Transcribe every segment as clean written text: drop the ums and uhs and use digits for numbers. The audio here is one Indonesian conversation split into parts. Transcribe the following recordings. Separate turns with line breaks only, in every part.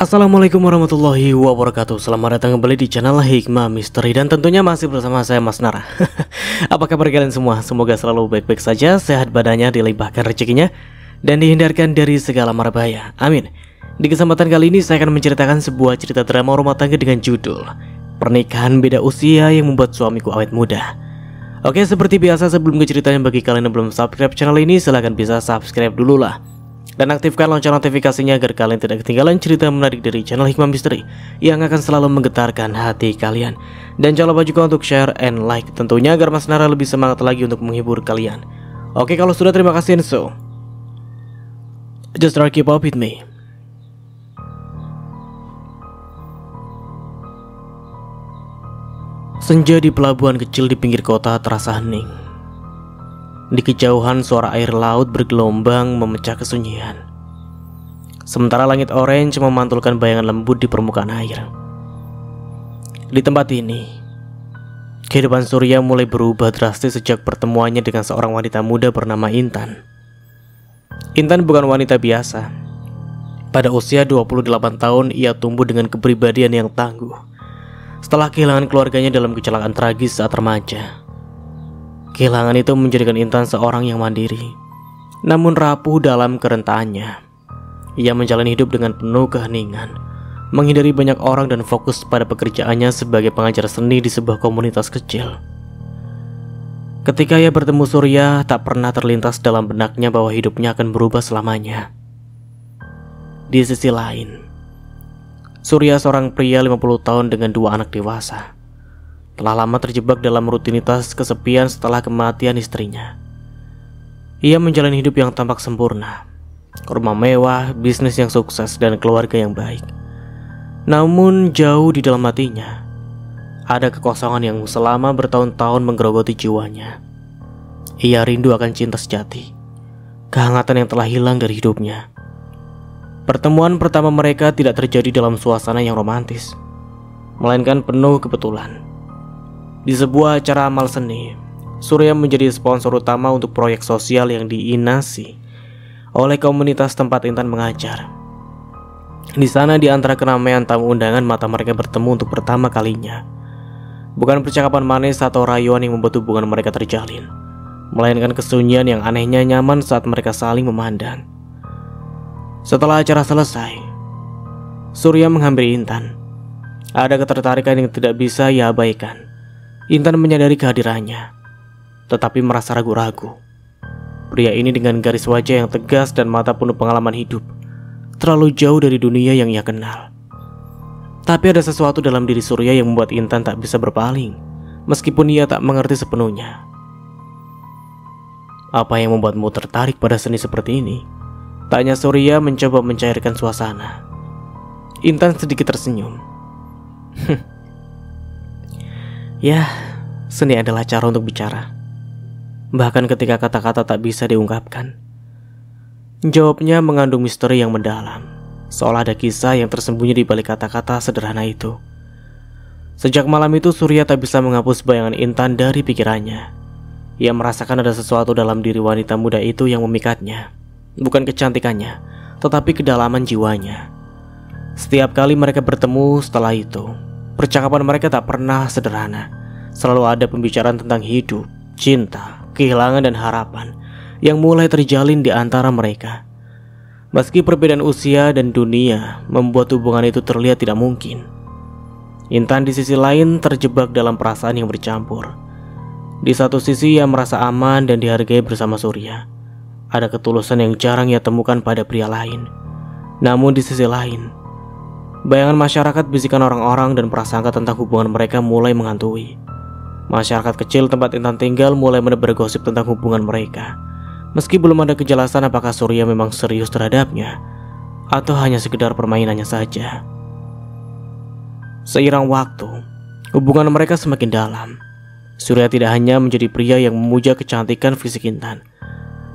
Assalamualaikum warahmatullahi wabarakatuh. Selamat datang kembali di channel Hikmah Misteri. Dan tentunya masih bersama saya Mas Nara. Apa kabar kalian semua? Semoga selalu baik-baik saja, sehat badannya, dilimpahkan rezekinya, dan dihindarkan dari segala mara bahaya. Amin. Di kesempatan kali ini saya akan menceritakan sebuah cerita drama rumah tangga dengan judul Pernikahan Beda Usia yang Membuat Suamiku Awet Muda. Oke, seperti biasa sebelum ke ceritanya, bagi kalian yang belum subscribe channel ini, silahkan bisa subscribe dulu lah. Dan aktifkan lonceng notifikasinya agar kalian tidak ketinggalan cerita menarik dari channel Hikmah Misteri yang akan selalu menggetarkan hati kalian. Dan jangan lupa juga untuk share and like tentunya agar Mas Nara lebih semangat lagi untuk menghibur kalian. Oke, kalau sudah, terima kasih. So just try keep up with me. Senja di pelabuhan kecil di pinggir kota terasa hening. Di kejauhan suara air laut bergelombang memecah kesunyian. Sementara langit orange memantulkan bayangan lembut di permukaan air. Di tempat ini, kehidupan Surya mulai berubah drastis sejak pertemuannya dengan seorang wanita muda bernama Intan. Intan bukan wanita biasa. Pada usia 28 tahun, ia tumbuh dengan kepribadian yang tangguh. Setelah kehilangan keluarganya dalam kecelakaan tragis saat remaja, kehilangan itu menjadikan Intan seorang yang mandiri, namun rapuh dalam kerentaannya. Ia menjalani hidup dengan penuh keheningan, menghindari banyak orang dan fokus pada pekerjaannya sebagai pengajar seni di sebuah komunitas kecil. Ketika ia bertemu Surya, tak pernah terlintas dalam benaknya bahwa hidupnya akan berubah selamanya. Di sisi lain, Surya seorang pria 50 tahun dengan 2 anak dewasa, telah lama terjebak dalam rutinitas kesepian setelah kematian istrinya. Ia menjalani hidup yang tampak sempurna, rumah mewah, bisnis yang sukses, dan keluarga yang baik. Namun jauh di dalam hatinya, ada kekosongan yang selama bertahun-tahun menggerogoti jiwanya. Ia rindu akan cinta sejati, kehangatan yang telah hilang dari hidupnya. Pertemuan pertama mereka tidak terjadi dalam suasana yang romantis, melainkan penuh kebetulan. Di sebuah acara amal seni, Surya menjadi sponsor utama untuk proyek sosial yang diinasi oleh komunitas tempat Intan mengajar. Di sana, di antara keramaian tamu undangan, mata mereka bertemu untuk pertama kalinya. Bukan percakapan manis atau rayuan yang membuat hubungan mereka terjalin, melainkan kesunyian yang anehnya nyaman saat mereka saling memandang. Setelah acara selesai, Surya menghampiri Intan. Ada ketertarikan yang tidak bisa ia abaikan. Intan menyadari kehadirannya, tetapi merasa ragu-ragu. Pria ini dengan garis wajah yang tegas dan mata penuh pengalaman hidup, terlalu jauh dari dunia yang ia kenal. Tapi ada sesuatu dalam diri Surya yang membuat Intan tak bisa berpaling, meskipun ia tak mengerti sepenuhnya. Apa yang membuatmu tertarik pada seni seperti ini? Tanya Surya mencoba mencairkan suasana. Intan sedikit tersenyum. Ya, seni adalah cara untuk bicara, bahkan ketika kata-kata tak bisa diungkapkan. Jawabnya mengandung misteri yang mendalam, seolah ada kisah yang tersembunyi di balik kata-kata sederhana itu. Sejak malam itu, Surya tak bisa menghapus bayangan Intan dari pikirannya. Ia merasakan ada sesuatu dalam diri wanita muda itu yang memikatnya. Bukan kecantikannya, tetapi kedalaman jiwanya. Setiap kali mereka bertemu setelah itu, percakapan mereka tak pernah sederhana. Selalu ada pembicaraan tentang hidup, cinta, kehilangan, dan harapan yang mulai terjalin di antara mereka. Meski perbedaan usia dan dunia membuat hubungan itu terlihat tidak mungkin, Intan di sisi lain terjebak dalam perasaan yang bercampur. Di satu sisi ia merasa aman dan dihargai bersama Surya. Ada ketulusan yang jarang ia temukan pada pria lain. Namun di sisi lain, bayangan masyarakat, bisikan orang-orang, dan prasangka tentang hubungan mereka mulai menghantui. Masyarakat kecil tempat Intan tinggal mulai menebar gosip tentang hubungan mereka. Meski belum ada kejelasan apakah Surya memang serius terhadapnya atau hanya sekedar permainannya saja. Seiring waktu, hubungan mereka semakin dalam. Surya tidak hanya menjadi pria yang memuja kecantikan fisik Intan,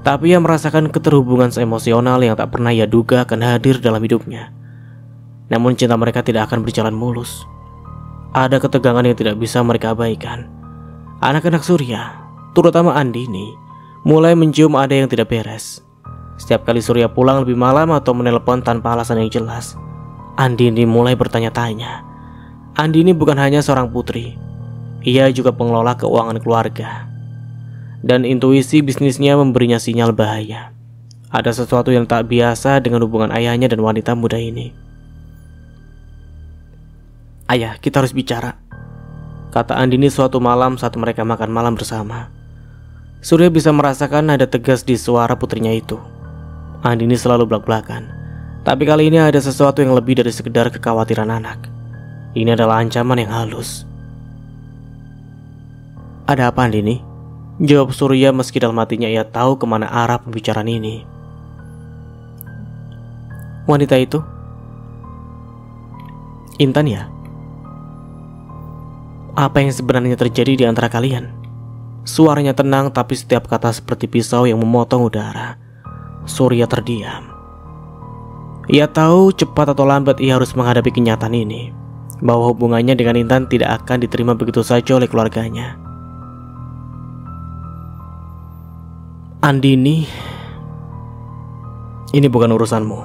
tapi ia merasakan keterhubungan emosional yang tak pernah ia duga akan hadir dalam hidupnya. Namun cinta mereka tidak akan berjalan mulus. Ada ketegangan yang tidak bisa mereka abaikan. Anak-anak Surya, terutama Andini, mulai mencium ada yang tidak beres. Setiap kali Surya pulang lebih malam atau menelpon tanpa alasan yang jelas, Andini mulai bertanya-tanya. Andini bukan hanya seorang putri, ia juga pengelola keuangan keluarga. Dan intuisi bisnisnya memberinya sinyal bahaya. Ada sesuatu yang tak biasa dengan hubungan ayahnya dan wanita muda ini. "Ayah, kita harus bicara," kata Andini suatu malam saat mereka makan malam bersama. Surya bisa merasakan nada tegas di suara putrinya itu. Andini selalu belak-belakan, tapi kali ini ada sesuatu yang lebih dari sekedar kekhawatiran anak. Ini adalah ancaman yang halus. "Ada apa, Andini?" jawab Surya meski dalam hatinya ia tahu kemana arah pembicaraan ini. "Wanita itu Intan ya? Apa yang sebenarnya terjadi di antara kalian?" Suaranya tenang tapi setiap kata seperti pisau yang memotong udara. Surya terdiam. Ia tahu cepat atau lambat ia harus menghadapi kenyataan ini, bahwa hubungannya dengan Intan tidak akan diterima begitu saja oleh keluarganya. "Andini, ini bukan urusanmu,"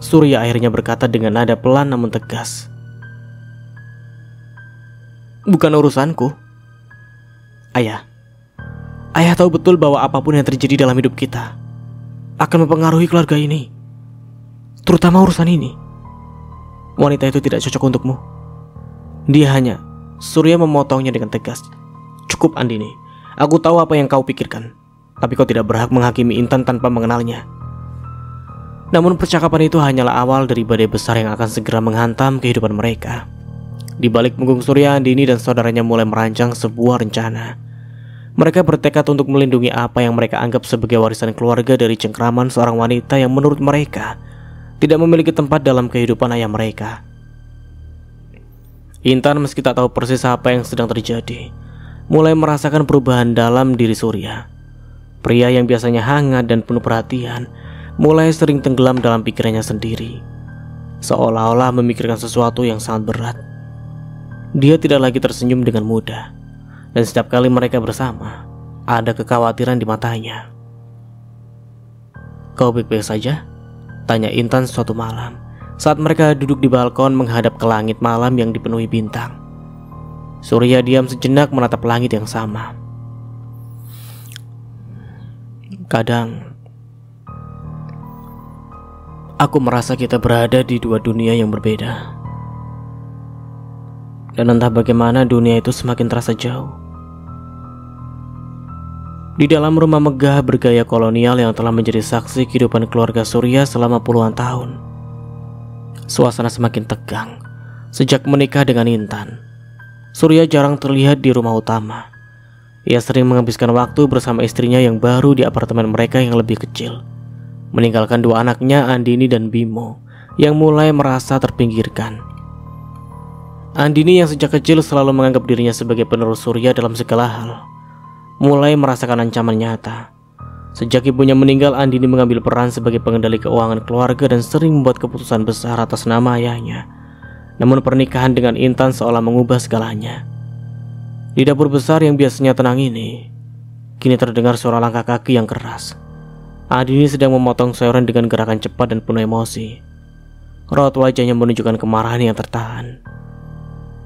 Surya akhirnya berkata dengan nada pelan namun tegas. "Bukan urusanku? Ayah tahu betul bahwa apapun yang terjadi dalam hidup kita akan mempengaruhi keluarga ini, terutama urusan ini. Wanita itu tidak cocok untukmu. Dia hanya..." Surya memotongnya dengan tegas. "Cukup, Andini. Aku tahu apa yang kau pikirkan, tapi kau tidak berhak menghakimi Intan tanpa mengenalnya." Namun percakapan itu hanyalah awal dari badai besar yang akan segera menghantam kehidupan mereka. Di balik punggung Surya, Andini dan saudaranya mulai merancang sebuah rencana. Mereka bertekad untuk melindungi apa yang mereka anggap sebagai warisan keluarga dari cengkraman seorang wanita yang menurut mereka tidak memiliki tempat dalam kehidupan ayah mereka. Intan meski tak tahu persis apa yang sedang terjadi, mulai merasakan perubahan dalam diri Surya. Pria yang biasanya hangat dan penuh perhatian mulai sering tenggelam dalam pikirannya sendiri, seolah-olah memikirkan sesuatu yang sangat berat. Dia tidak lagi tersenyum dengan mudah, dan setiap kali mereka bersama, ada kekhawatiran di matanya. "Kau baik-baik saja?" tanya Intan suatu malam, saat mereka duduk di balkon menghadap ke langit malam yang dipenuhi bintang. Surya diam sejenak menatap langit yang sama. "Kadang aku merasa kita berada di dua dunia yang berbeda. Dan entah bagaimana dunia itu semakin terasa jauh." Di dalam rumah megah bergaya kolonial yang telah menjadi saksi kehidupan keluarga Surya selama puluhan tahun, suasana semakin tegang sejak menikah dengan Intan. Surya jarang terlihat di rumah utama. Ia sering menghabiskan waktu bersama istrinya yang baru di apartemen mereka yang lebih kecil, meninggalkan dua anaknya Andini dan Bimo yang mulai merasa terpinggirkan. Andini yang sejak kecil selalu menganggap dirinya sebagai penerus Surya dalam segala hal, mulai merasakan ancaman nyata. Sejak ibunya meninggal, Andini mengambil peran sebagai pengendali keuangan keluarga dan sering membuat keputusan besar atas nama ayahnya. Namun pernikahan dengan Intan seolah mengubah segalanya. Di dapur besar yang biasanya tenang ini, kini terdengar suara langkah kaki yang keras. Andini sedang memotong sayuran dengan gerakan cepat dan penuh emosi. Raut wajahnya menunjukkan kemarahan yang tertahan.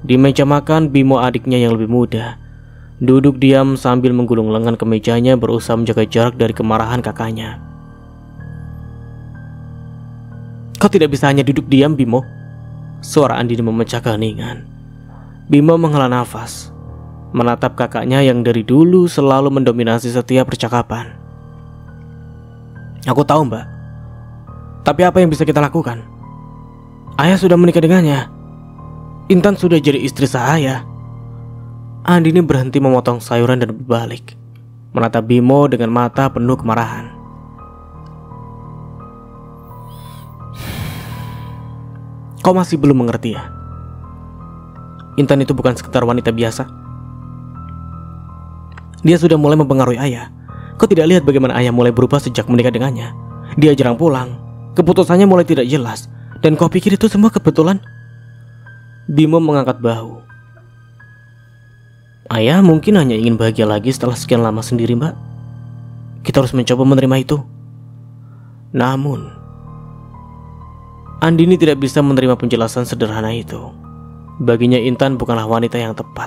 Di meja makan, Bimo adiknya yang lebih muda duduk diam sambil menggulung lengan ke mejanya, berusaha menjaga jarak dari kemarahan kakaknya. "Kau tidak bisa hanya duduk diam, Bimo." Suara Andini memecah keheningan. Bimo menghela nafas, menatap kakaknya yang dari dulu selalu mendominasi setiap percakapan. "Aku tahu, Mbak. Tapi apa yang bisa kita lakukan? Ayah sudah menikah dengannya. Intan sudah jadi istri saya." Andini berhenti memotong sayuran dan berbalik, menatap Bimo dengan mata penuh kemarahan. "Kau masih belum mengerti ya? Intan itu bukan sekedar wanita biasa. Dia sudah mulai mempengaruhi ayah. Kau tidak lihat bagaimana ayah mulai berubah sejak menikah dengannya? Dia jarang pulang, keputusannya mulai tidak jelas, dan kau pikir itu semua kebetulan?" Bimo mengangkat bahu. "Ayah mungkin hanya ingin bahagia lagi setelah sekian lama sendiri, Mbak. Kita harus mencoba menerima itu. Namun, Andini tidak bisa menerima penjelasan sederhana itu. Baginya Intan bukanlah wanita yang tepat.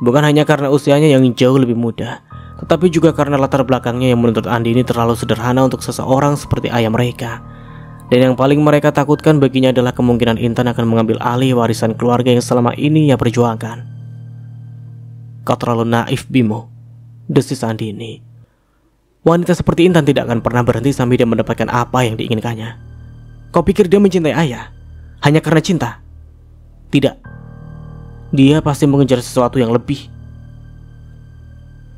Bukan hanya karena usianya yang jauh lebih muda, tetapi juga karena latar belakangnya yang menurut Andini terlalu sederhana untuk seseorang seperti ayah mereka. Dan yang paling mereka takutkan baginya adalah kemungkinan Intan akan mengambil alih warisan keluarga yang selama ini ia perjuangkan. Kau terlalu naif, Bimo, desis Andini. Wanita seperti Intan tidak akan pernah berhenti sampai dia mendapatkan apa yang diinginkannya. Kau pikir dia mencintai ayah hanya karena cinta? Tidak. Dia pasti mengejar sesuatu yang lebih.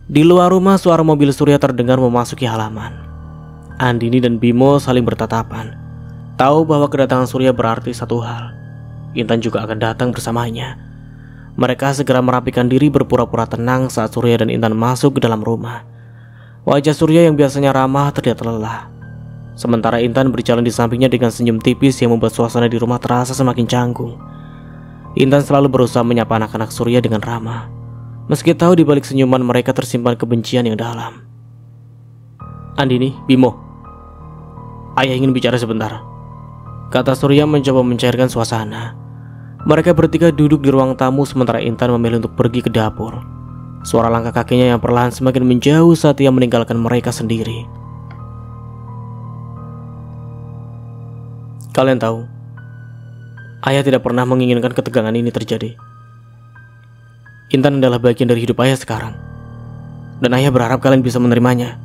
Di luar rumah suara mobil Surya terdengar memasuki halaman. Andini dan Bimo saling bertatapan, tahu bahwa kedatangan Surya berarti satu hal. Intan juga akan datang bersamanya. Mereka segera merapikan diri berpura-pura tenang saat Surya dan Intan masuk ke dalam rumah. Wajah Surya yang biasanya ramah terlihat lelah. Sementara Intan berjalan di sampingnya dengan senyum tipis yang membuat suasana di rumah terasa semakin canggung. Intan selalu berusaha menyapa anak-anak Surya dengan ramah, meski tahu di balik senyuman mereka tersimpan kebencian yang dalam. Andini, Bimo, ayah ingin bicara sebentar, kata Surya mencoba mencairkan suasana. Mereka bertiga duduk di ruang tamu sementara Intan memilih untuk pergi ke dapur. Suara langkah kakinya yang perlahan semakin menjauh saat ia meninggalkan mereka sendiri. Kalian tahu, ayah tidak pernah menginginkan ketegangan ini terjadi. Intan adalah bagian dari hidup ayah sekarang, dan ayah berharap kalian bisa menerimanya.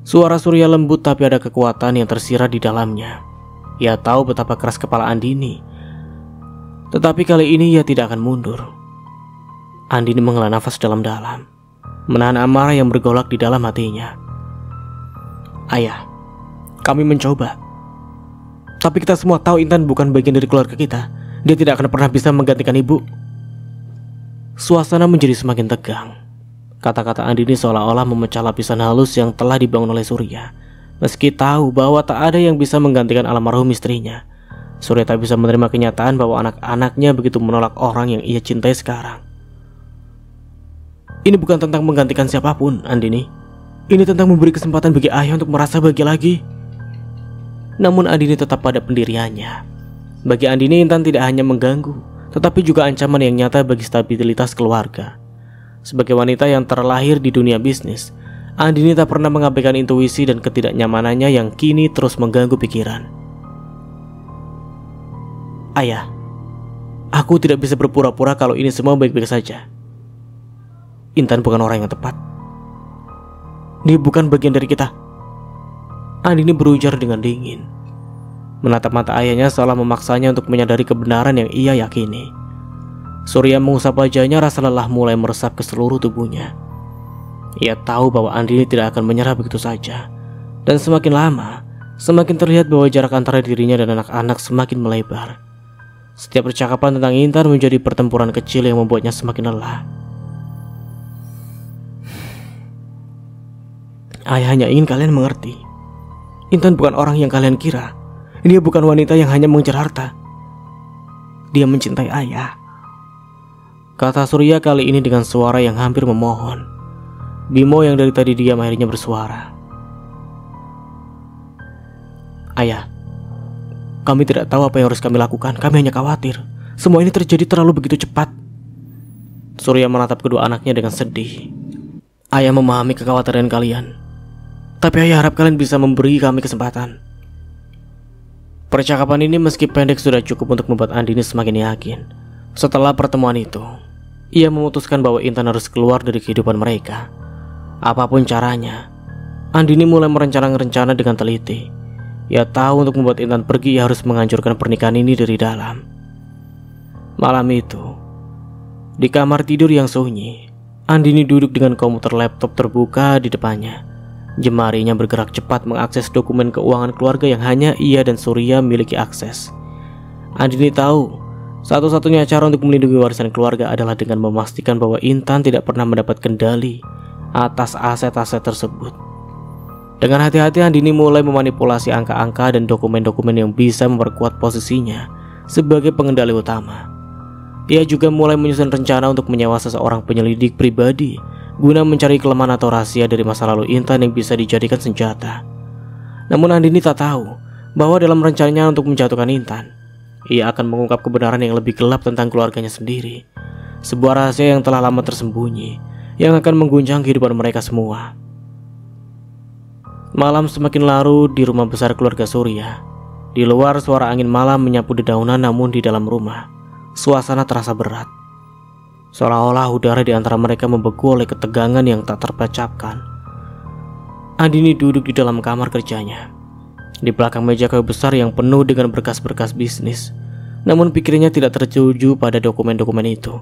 Suara Surya lembut tapi ada kekuatan yang tersirat di dalamnya. Ia tahu betapa keras kepala Andini, tetapi kali ini ia tidak akan mundur. Andini menghela nafas dalam-dalam, menahan amarah yang bergolak di dalam hatinya. Ayah, kami mencoba. Tapi kita semua tahu Intan bukan bagian dari keluarga kita. Dia tidak akan pernah bisa menggantikan ibu. Suasana menjadi semakin tegang. Kata-kata Andini seolah-olah memecah lapisan halus yang telah dibangun oleh Surya. Meski tahu bahwa tak ada yang bisa menggantikan almarhum istrinya, Surya tak bisa menerima kenyataan bahwa anak-anaknya begitu menolak orang yang ia cintai sekarang. Ini bukan tentang menggantikan siapapun, Andini. Ini tentang memberi kesempatan bagi ayah untuk merasa bahagia lagi. Namun Andini tetap pada pendiriannya. Bagi Andini, Intan tidak hanya mengganggu, tetapi juga ancaman yang nyata bagi stabilitas keluarga. Sebagai wanita yang terlahir di dunia bisnis, Andini tak pernah mengabaikan intuisi dan ketidaknyamanannya yang kini terus mengganggu pikiran. Ayah, aku tidak bisa berpura-pura kalau ini semua baik-baik saja. Intan bukan orang yang tepat. Dia bukan bagian dari kita. Andini berujar dengan dingin, menatap mata ayahnya seolah memaksanya untuk menyadari kebenaran yang ia yakini. Surya mengusap wajahnya, rasa lelah mulai meresap ke seluruh tubuhnya. Ia tahu bahwa Andini tidak akan menyerah begitu saja. Dan semakin lama, semakin terlihat bahwa jarak antara dirinya dan anak-anak semakin melebar. Setiap percakapan tentang Intan menjadi pertempuran kecil yang membuatnya semakin lelah. Ayah hanya ingin kalian mengerti. Intan bukan orang yang kalian kira. Dia bukan wanita yang hanya mengejar harta. Dia mencintai ayah, kata Surya kali ini dengan suara yang hampir memohon. Bimo yang dari tadi diam akhirnya bersuara. Ayah, kami tidak tahu apa yang harus kami lakukan. Kami hanya khawatir semua ini terjadi terlalu begitu cepat. Surya menatap kedua anaknya dengan sedih. Ayah memahami kekhawatiran kalian, tapi ayah harap kalian bisa memberi kami kesempatan. Percakapan ini meski pendek sudah cukup untuk membuat Andini semakin yakin. Setelah pertemuan itu, ia memutuskan bahwa Intan harus keluar dari kehidupan mereka. Apapun caranya, Andini mulai merencanakan rencana dengan teliti. Ia tahu untuk membuat Intan pergi, ia harus menghancurkan pernikahan ini dari dalam. Malam itu, di kamar tidur yang sunyi, Andini duduk dengan komputer laptop terbuka di depannya. Jemarinya bergerak cepat mengakses dokumen keuangan keluarga yang hanya ia dan Surya miliki akses. Andini tahu, satu-satunya cara untuk melindungi warisan keluarga adalah dengan memastikan bahwa Intan tidak pernah mendapat kendali atas aset-aset tersebut. Dengan hati-hati Andini mulai memanipulasi angka-angka dan dokumen-dokumen yang bisa memperkuat posisinya sebagai pengendali utama. Ia juga mulai menyusun rencana untuk menyewa seseorang penyelidik pribadi guna mencari kelemahan atau rahasia dari masa lalu Intan yang bisa dijadikan senjata. Namun Andini tak tahu bahwa dalam rencananya untuk menjatuhkan Intan, ia akan mengungkap kebenaran yang lebih gelap tentang keluarganya sendiri. Sebuah rahasia yang telah lama tersembunyi, yang akan mengguncang kehidupan mereka semua. Malam semakin larut di rumah besar keluarga Surya. Di luar suara angin malam menyapu dedaunan, namun di dalam rumah suasana terasa berat. Seolah-olah udara di antara mereka membeku oleh ketegangan yang tak terpecahkan. Andini duduk di dalam kamar kerjanya, di belakang meja kayu besar yang penuh dengan berkas-berkas bisnis. Namun pikirannya tidak tertuju pada dokumen-dokumen itu.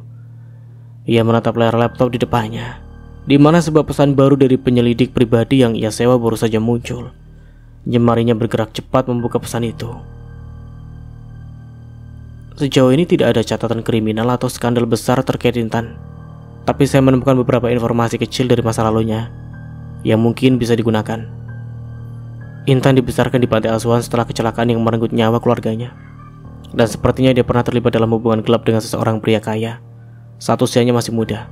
Ia menatap layar laptop di depannya, di mana sebuah pesan baru dari penyelidik pribadi yang ia sewa baru saja muncul. Jemarinya bergerak cepat membuka pesan itu. Sejauh ini tidak ada catatan kriminal atau skandal besar terkait Intan, tapi saya menemukan beberapa informasi kecil dari masa lalunya yang mungkin bisa digunakan. Intan dibesarkan di panti asuhan setelah kecelakaan yang merenggut nyawa keluarganya, dan sepertinya dia pernah terlibat dalam hubungan gelap dengan seseorang pria kaya saat usianya masih muda.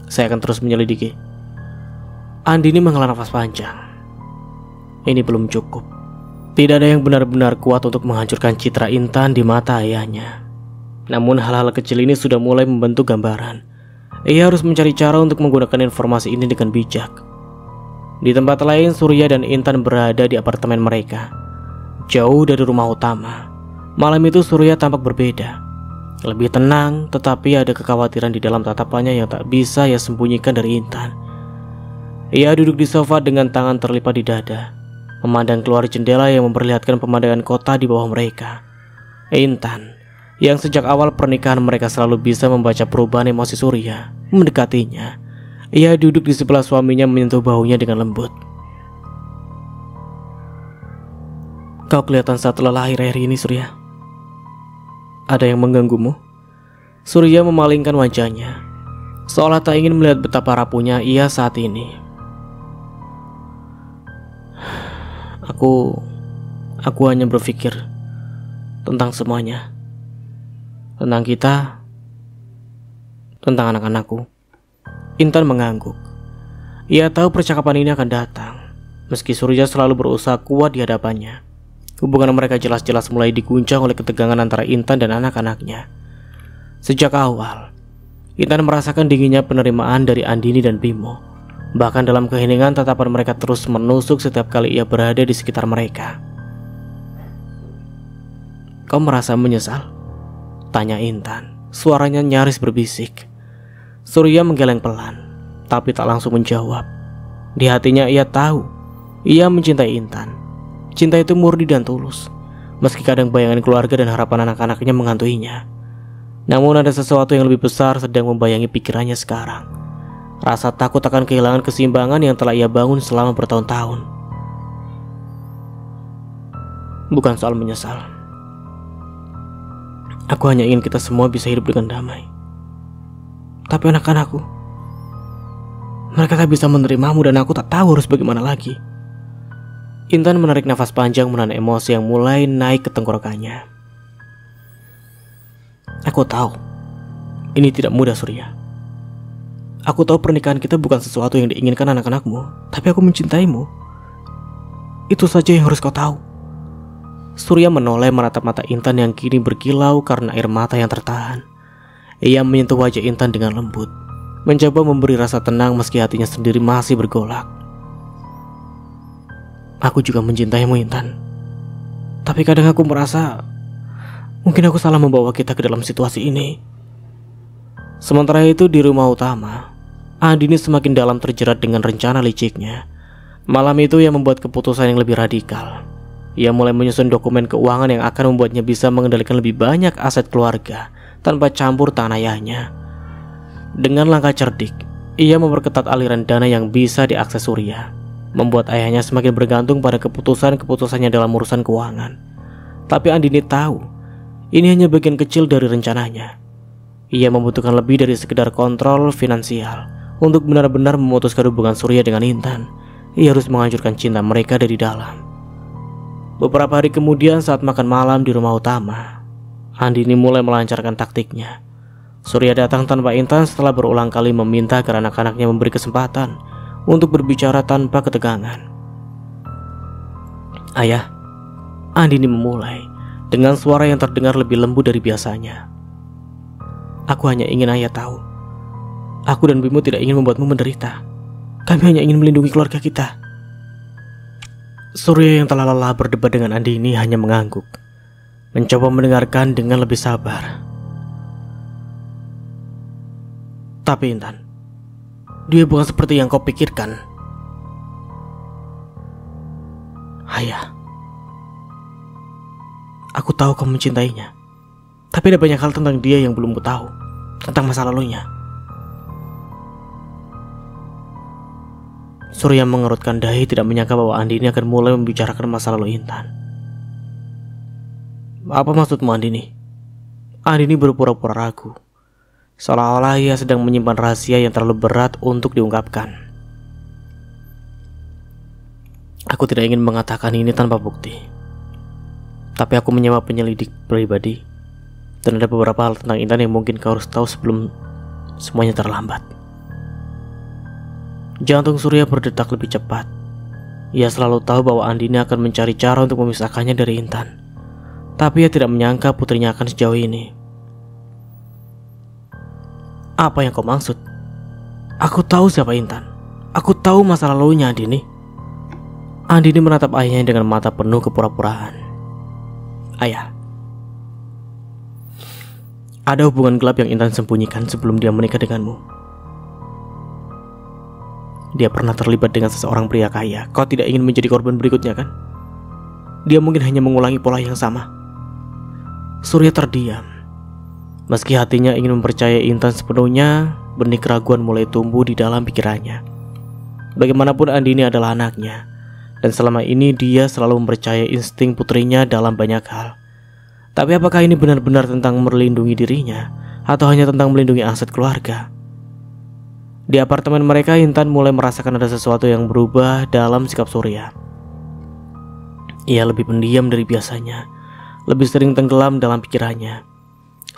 Saya akan terus menyelidiki. Andini menghela nafas panjang. Ini belum cukup. Tidak ada yang benar-benar kuat untuk menghancurkan citra Intan di mata ayahnya. Namun hal-hal kecil ini sudah mulai membentuk gambaran. Ia harus mencari cara untuk menggunakan informasi ini dengan bijak. Di tempat lain, Surya dan Intan berada di apartemen mereka, jauh dari rumah utama. Malam itu Surya tampak berbeda, lebih tenang, tetapi ada kekhawatiran di dalam tatapannya yang tak bisa ia sembunyikan dari Intan. Ia duduk di sofa dengan tangan terlipat di dada, memandang keluar jendela yang memperlihatkan pemandangan kota di bawah mereka. Intan, yang sejak awal pernikahan mereka selalu bisa membaca perubahan emosi Surya, mendekatinya. Ia duduk di sebelah suaminya, menyentuh bahunya dengan lembut. Kau kelihatan sangat lelah akhir-akhir ini, Surya. Ada yang mengganggumu? Surya memalingkan wajahnya, seolah tak ingin melihat betapa rapuhnya ia saat ini. Aku hanya berpikir tentang semuanya. Tentang kita, tentang anak-anakku. Intan mengangguk. Ia tahu percakapan ini akan datang, meski Surya selalu berusaha kuat di hadapannya. Hubungan mereka jelas-jelas mulai diguncang oleh ketegangan antara Intan dan anak-anaknya. Sejak awal, Intan merasakan dinginnya penerimaan dari Andini dan Bimo. Bahkan dalam keheningan, tatapan mereka terus menusuk setiap kali ia berada di sekitar mereka. Kau merasa menyesal? Tanya Intan. Suaranya nyaris berbisik. Surya menggeleng pelan, tapi tak langsung menjawab. Di hatinya ia tahu, ia mencintai Intan. Cinta itu murni dan tulus, meski kadang bayangan keluarga dan harapan anak-anaknya menghantuinya. Namun ada sesuatu yang lebih besar sedang membayangi pikirannya sekarang. Rasa takut akan kehilangan keseimbangan yang telah ia bangun selama bertahun-tahun. Bukan soal menyesal. Aku hanya ingin kita semua bisa hidup dengan damai. Tapi anak-anakku, mereka tak bisa menerimamu dan aku tak tahu harus bagaimana lagi. Intan menarik nafas panjang menahan emosi yang mulai naik ke tenggorokannya. Aku tahu, ini tidak mudah, Surya. Aku tahu pernikahan kita bukan sesuatu yang diinginkan anak-anakmu, tapi aku mencintaimu. Itu saja yang harus kau tahu. Surya menoleh menatap mata Intan yang kini berkilau karena air mata yang tertahan. Ia menyentuh wajah Intan dengan lembut, mencoba memberi rasa tenang meski hatinya sendiri masih bergolak. Aku juga mencintaimu, Intan. Tapi kadang aku merasa mungkin aku salah membawa kita ke dalam situasi ini. Sementara itu di rumah utama, Andini semakin dalam terjerat dengan rencana liciknya. Malam itu ia membuat keputusan yang lebih radikal. Ia mulai menyusun dokumen keuangan yang akan membuatnya bisa mengendalikan lebih banyak aset keluarga tanpa campur tangan ayahnya. Dengan langkah cerdik, ia memperketat aliran dana yang bisa diakses Surya, membuat ayahnya semakin bergantung pada keputusan-keputusannya dalam urusan keuangan. Tapi Andini tahu, ini hanya bagian kecil dari rencananya. Ia membutuhkan lebih dari sekedar kontrol finansial. Untuk benar-benar memutuskan hubungan Surya dengan Intan, ia harus menghancurkan cinta mereka dari dalam. Beberapa hari kemudian saat makan malam di rumah utama, Andini mulai melancarkan taktiknya. Surya datang tanpa Intan setelah berulang kali meminta agar anak-anaknya memberi kesempatan untuk berbicara tanpa ketegangan. Ayah, Andini memulai dengan suara yang terdengar lebih lembut dari biasanya. Aku hanya ingin ayah tahu, aku dan Bimo tidak ingin membuatmu menderita. Kami hanya ingin melindungi keluarga kita. Surya yang telah lelah berdebat dengan Andini hanya mengangguk, mencoba mendengarkan dengan lebih sabar. Tapi Intan, dia bukan seperti yang kau pikirkan. Ayah, aku tahu kau mencintainya, tapi ada banyak hal tentang dia yang belum ku tahu, tentang masa lalunya. Surya mengerutkan dahi, tidak menyangka bahwa Andini akan mulai membicarakan masa lalu Intan. Apa maksudmu, Andini? Andini berpura-pura ragu, seolah-olah ia sedang menyimpan rahasia yang terlalu berat untuk diungkapkan. Aku tidak ingin mengatakan ini tanpa bukti, tapi aku menyewa penyelidik pribadi, dan ada beberapa hal tentang Intan yang mungkin kau harus tahu sebelum semuanya terlambat. Jantung Surya berdetak lebih cepat. Ia selalu tahu bahwa Andini akan mencari cara untuk memisahkannya dari Intan, tapi ia tidak menyangka putrinya akan sejauh ini. Apa yang kau maksud? Aku tahu siapa Intan. Aku tahu masa lalunya, Andini. Andini menatap ayahnya dengan mata penuh kepura-puraan. Ayah, ada hubungan gelap yang Intan sembunyikan sebelum dia menikah denganmu. Dia pernah terlibat dengan seseorang pria kaya. Kau tidak ingin menjadi korban berikutnya, kan? Dia mungkin hanya mengulangi pola yang sama. Surya terdiam. Meski hatinya ingin mempercayai Intan sepenuhnya, benih keraguan mulai tumbuh di dalam pikirannya. Bagaimanapun Andini adalah anaknya, dan selama ini dia selalu mempercayai insting putrinya dalam banyak hal. Tapi apakah ini benar-benar tentang melindungi dirinya, atau hanya tentang melindungi aset keluarga? Di apartemen mereka, Intan mulai merasakan ada sesuatu yang berubah dalam sikap Surya. Ia lebih pendiam dari biasanya, lebih sering tenggelam dalam pikirannya.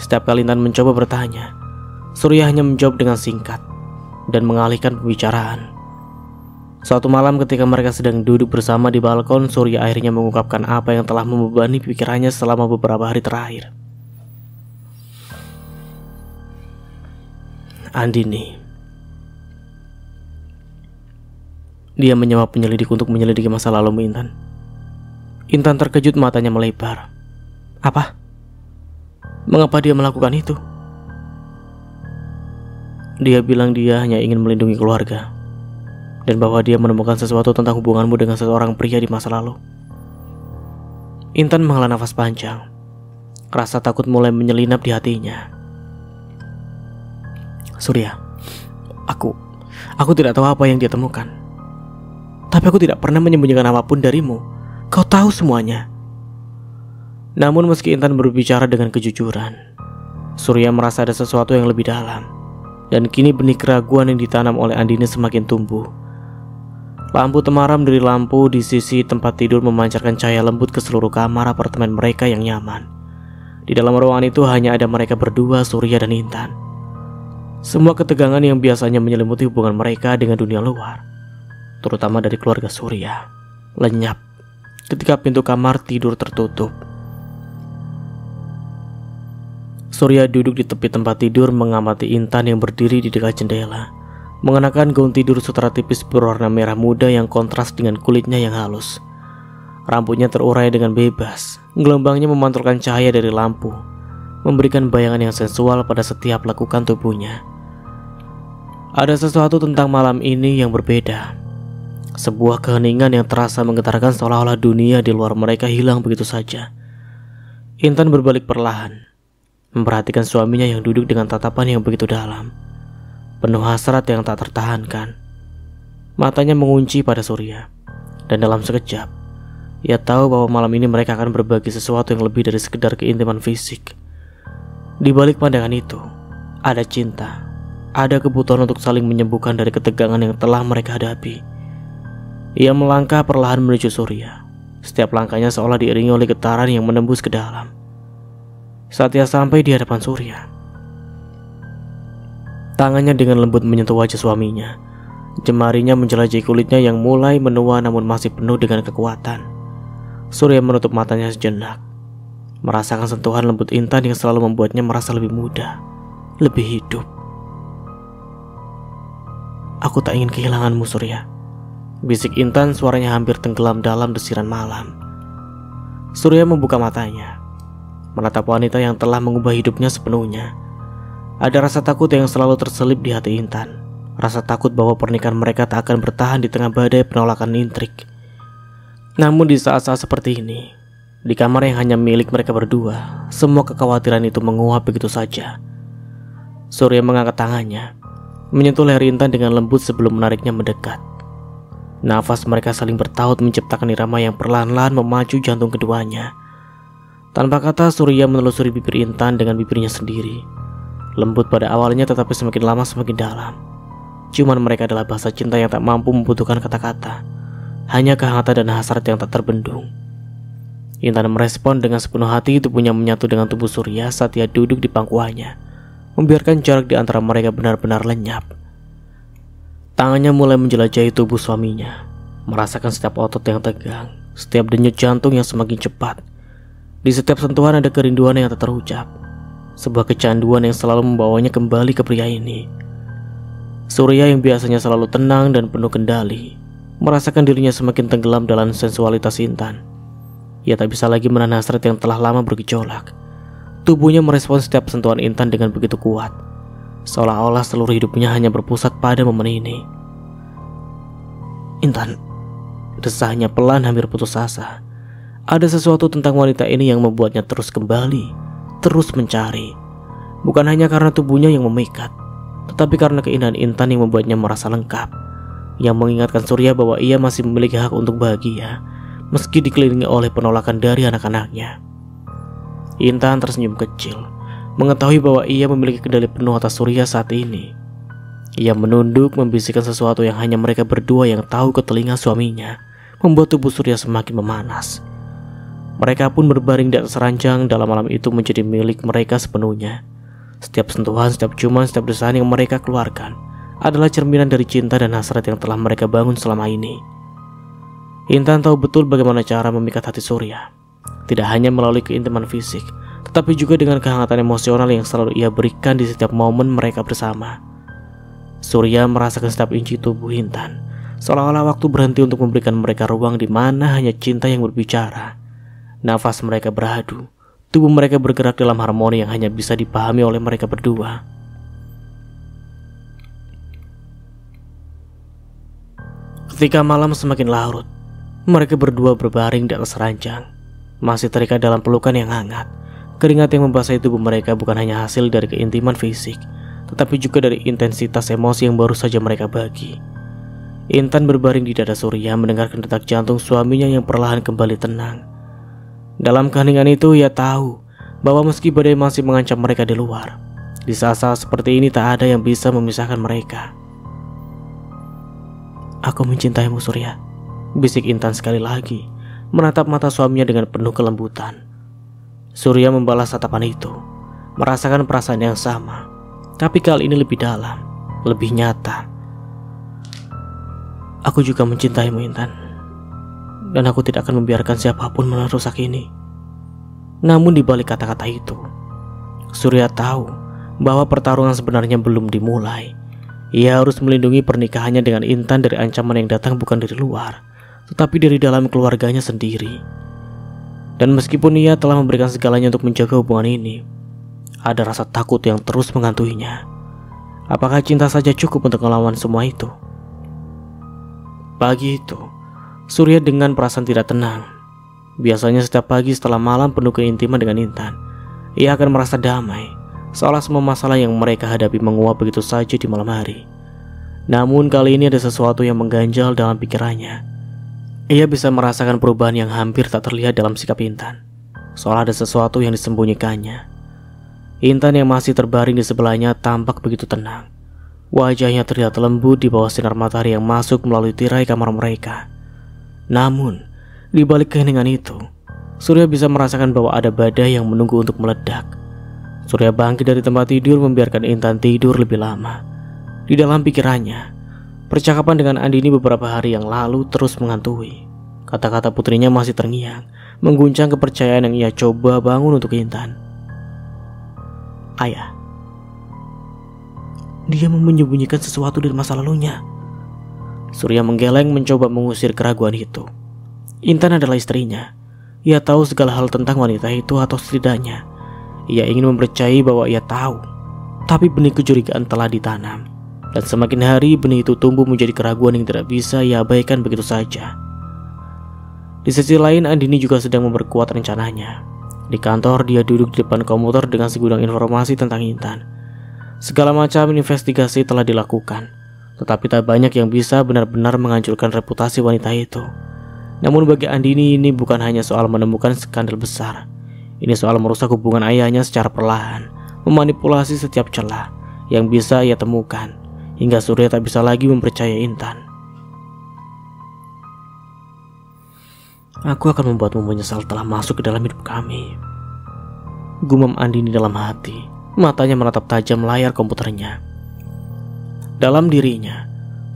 Setiap kali Intan mencoba bertanya, Surya hanya menjawab dengan singkat dan mengalihkan pembicaraan. Suatu malam ketika mereka sedang duduk bersama di balkon, Surya akhirnya mengungkapkan apa yang telah membebani pikirannya selama beberapa hari terakhir. Andini. Dia menyewa penyelidik untuk menyelidiki masa lalu Intan. Intan terkejut, matanya melebar. Apa? Mengapa dia melakukan itu? Dia bilang dia hanya ingin melindungi keluarga, dan bahwa dia menemukan sesuatu tentang hubunganmu dengan seseorang pria di masa lalu. Intan menghela nafas panjang. Rasa takut mulai menyelinap di hatinya. Surya, aku tidak tahu apa yang dia temukan. Tapi aku tidak pernah menyembunyikan apapun darimu. Kau tahu semuanya. Namun meski Intan berbicara dengan kejujuran, Surya merasa ada sesuatu yang lebih dalam. Dan kini benih keraguan yang ditanam oleh Andini semakin tumbuh. Lampu temaram dari lampu di sisi tempat tidur memancarkan cahaya lembut ke seluruh kamar apartemen mereka yang nyaman. Di dalam ruangan itu hanya ada mereka berdua, Surya dan Intan. Semua ketegangan yang biasanya menyelimuti hubungan mereka dengan dunia luar, terutama dari keluarga Surya, lenyap ketika pintu kamar tidur tertutup. Surya duduk di tepi tempat tidur mengamati Intan yang berdiri di dekat jendela, mengenakan gaun tidur sutera tipis berwarna merah muda yang kontras dengan kulitnya yang halus. Rambutnya terurai dengan bebas, gelombangnya memantulkan cahaya dari lampu, memberikan bayangan yang sensual pada setiap lekukan tubuhnya. Ada sesuatu tentang malam ini yang berbeda. Sebuah keheningan yang terasa menggetarkan, seolah-olah dunia di luar mereka hilang begitu saja. Intan berbalik perlahan, memperhatikan suaminya yang duduk dengan tatapan yang begitu dalam, penuh hasrat yang tak tertahankan. Matanya mengunci pada Surya, dan dalam sekejap, ia tahu bahwa malam ini mereka akan berbagi sesuatu yang lebih dari sekedar keintiman fisik. Di balik pandangan itu, ada cinta, ada kebutuhan untuk saling menyembuhkan dari ketegangan yang telah mereka hadapi. Ia melangkah perlahan menuju Surya. Setiap langkahnya seolah diiringi oleh getaran yang menembus ke dalam. Saat ia sampai di hadapan Surya, tangannya dengan lembut menyentuh wajah suaminya. Jemarinya menjelajahi kulitnya yang mulai menua namun masih penuh dengan kekuatan. Surya menutup matanya sejenak, merasakan sentuhan lembut Intan yang selalu membuatnya merasa lebih muda, lebih hidup. "Aku tak ingin kehilanganmu, Surya," bisik Intan, suaranya hampir tenggelam dalam desiran malam. Surya membuka matanya, menatap wanita yang telah mengubah hidupnya sepenuhnya. Ada rasa takut yang selalu terselip di hati Intan. Rasa takut bahwa pernikahan mereka tak akan bertahan di tengah badai penolakan intrik. Namun di saat-saat seperti ini, di kamar yang hanya milik mereka berdua, semua kekhawatiran itu menguap begitu saja. Surya mengangkat tangannya, menyentuh leher Intan dengan lembut sebelum menariknya mendekat. Nafas mereka saling bertaut menciptakan irama yang perlahan-lahan memacu jantung keduanya. Tanpa kata, Surya menelusuri bibir Intan dengan bibirnya sendiri. Lembut pada awalnya, tetapi semakin lama semakin dalam. Cuman mereka adalah bahasa cinta yang tak mampu membutuhkan kata-kata, hanya kehangatan dan hasrat yang tak terbendung. Intan merespon dengan sepenuh hati, tubuhnya menyatu dengan tubuh Surya saat ia duduk di pangkuannya, membiarkan jarak di antara mereka benar-benar lenyap. Tangannya mulai menjelajahi tubuh suaminya, merasakan setiap otot yang tegang, setiap denyut jantung yang semakin cepat. Di setiap sentuhan ada kerinduan yang tak terucap, sebuah kecanduan yang selalu membawanya kembali ke pria ini. Surya yang biasanya selalu tenang dan penuh kendali, merasakan dirinya semakin tenggelam dalam sensualitas Intan. Ia tak bisa lagi menahan hasrat yang telah lama bergejolak. Tubuhnya merespon setiap sentuhan Intan dengan begitu kuat, seolah-olah seluruh hidupnya hanya berpusat pada momen ini. "Intan," desahnya pelan hampir putus asa. Ada sesuatu tentang wanita ini yang membuatnya terus kembali, terus mencari. Bukan hanya karena tubuhnya yang memikat, tetapi karena keindahan Intan yang membuatnya merasa lengkap, yang mengingatkan Surya bahwa ia masih memiliki hak untuk bahagia, meski dikelilingi oleh penolakan dari anak-anaknya. Intan tersenyum kecil, mengetahui bahwa ia memiliki kendali penuh atas Surya saat ini. Ia menunduk, membisikkan sesuatu yang hanya mereka berdua yang tahu ke telinga suaminya, membuat tubuh Surya semakin memanas. Mereka pun berbaring di atas ranjang dalam malam itu menjadi milik mereka sepenuhnya. Setiap sentuhan, setiap ciuman, setiap desaan yang mereka keluarkan adalah cerminan dari cinta dan hasrat yang telah mereka bangun selama ini. Intan tahu betul bagaimana cara memikat hati Surya, tidak hanya melalui keintiman fisik, tetapi juga dengan kehangatan emosional yang selalu ia berikan di setiap momen mereka bersama. Surya merasakan setiap inci tubuh Intan, seolah-olah waktu berhenti untuk memberikan mereka ruang di mana hanya cinta yang berbicara. Nafas mereka beradu, tubuh mereka bergerak dalam harmoni yang hanya bisa dipahami oleh mereka berdua. Ketika malam semakin larut, mereka berdua berbaring di atas ranjang, masih terikat dalam pelukan yang hangat. Keringat yang membasahi tubuh mereka bukan hanya hasil dari keintiman fisik, tetapi juga dari intensitas emosi yang baru saja mereka bagi. Intan berbaring di dada Surya, mendengarkan detak jantung suaminya yang perlahan kembali tenang. Dalam keheningan itu ia tahu bahwa meski badai masih mengancam mereka di luar, di saat-saat seperti ini tak ada yang bisa memisahkan mereka. "Aku mencintaimu, Surya," bisik Intan sekali lagi, menatap mata suaminya dengan penuh kelembutan. Surya membalas tatapan itu, merasakan perasaan yang sama, tapi kali ini lebih dalam, lebih nyata. "Aku juga mencintaimu, Intan, dan aku tidak akan membiarkan siapapun merusak ini." Namun di balik kata-kata itu, Surya tahu bahwa pertarungan sebenarnya belum dimulai. Ia harus melindungi pernikahannya dengan Intan dari ancaman yang datang bukan dari luar, tetapi dari dalam keluarganya sendiri. Dan meskipun ia telah memberikan segalanya untuk menjaga hubungan ini, ada rasa takut yang terus menghantuinya. Apakah cinta saja cukup untuk melawan semua itu? Pagi itu, Surya dengan perasaan tidak tenang. Biasanya setiap pagi setelah malam penuh keintiman dengan Intan, ia akan merasa damai, seolah semua masalah yang mereka hadapi menguap begitu saja di malam hari. Namun kali ini ada sesuatu yang mengganjal dalam pikirannya. Ia bisa merasakan perubahan yang hampir tak terlihat dalam sikap Intan, seolah ada sesuatu yang disembunyikannya. Intan yang masih terbaring di sebelahnya tampak begitu tenang. Wajahnya terlihat lembut di bawah sinar matahari yang masuk melalui tirai kamar mereka. Namun, di balik keheningan itu, Surya bisa merasakan bahwa ada badai yang menunggu untuk meledak. Surya bangkit dari tempat tidur, membiarkan Intan tidur lebih lama. Di dalam pikirannya, percakapan dengan Andini beberapa hari yang lalu terus menghantui. Kata-kata putrinya masih terngiang, mengguncang kepercayaan yang ia coba bangun untuk Intan. Ayah, dia menyembunyikan sesuatu dari masa lalunya. Surya menggeleng mencoba mengusir keraguan itu. Intan adalah istrinya. Ia tahu segala hal tentang wanita itu atau setidaknya ia ingin mempercayai bahwa ia tahu. Tapi benih kecurigaan telah ditanam. Dan semakin hari benih itu tumbuh menjadi keraguan yang tidak bisa ia abaikan begitu saja. Di sisi lain, Andini juga sedang memperkuat rencananya. Di kantor, dia duduk di depan komputer dengan segudang informasi tentang Intan. Segala macam investigasi telah dilakukan, tetapi tak banyak yang bisa benar-benar menghancurkan reputasi wanita itu. Namun bagi Andini ini bukan hanya soal menemukan skandal besar. Ini soal merusak hubungan ayahnya secara perlahan, memanipulasi setiap celah yang bisa ia temukan, hingga Surya tak bisa lagi mempercayai Intan. Aku akan membuatmu menyesal telah masuk ke dalam hidup kami, gumam Andini dalam hati. Matanya menatap tajam layar komputernya. Dalam dirinya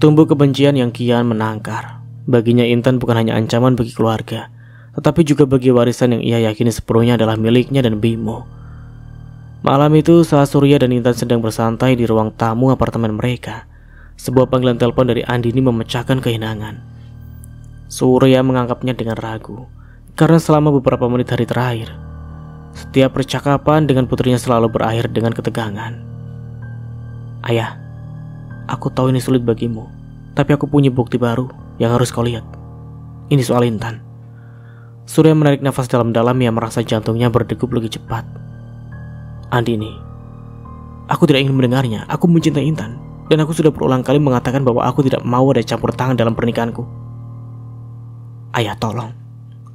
tumbuh kebencian yang kian menangkar. Baginya Intan bukan hanya ancaman bagi keluarga, tetapi juga bagi warisan yang ia yakini sepenuhnya adalah miliknya dan Bimo. Malam itu saat Surya dan Intan sedang bersantai di ruang tamu apartemen mereka, sebuah panggilan telepon dari Andini memecahkan kehenangan. Surya menganggapnya dengan ragu, karena selama beberapa menit hari terakhir, setiap percakapan dengan putrinya selalu berakhir dengan ketegangan. Ayah, aku tahu ini sulit bagimu, tapi aku punya bukti baru yang harus kau lihat. Ini soal Intan. Surya menarik nafas dalam-dalam yang merasa jantungnya berdegup lebih cepat. Andini, aku tidak ingin mendengarnya. Aku mencintai Intan, dan aku sudah berulang kali mengatakan bahwa aku tidak mau ada campur tangan dalam pernikahanku. Ayah, tolong,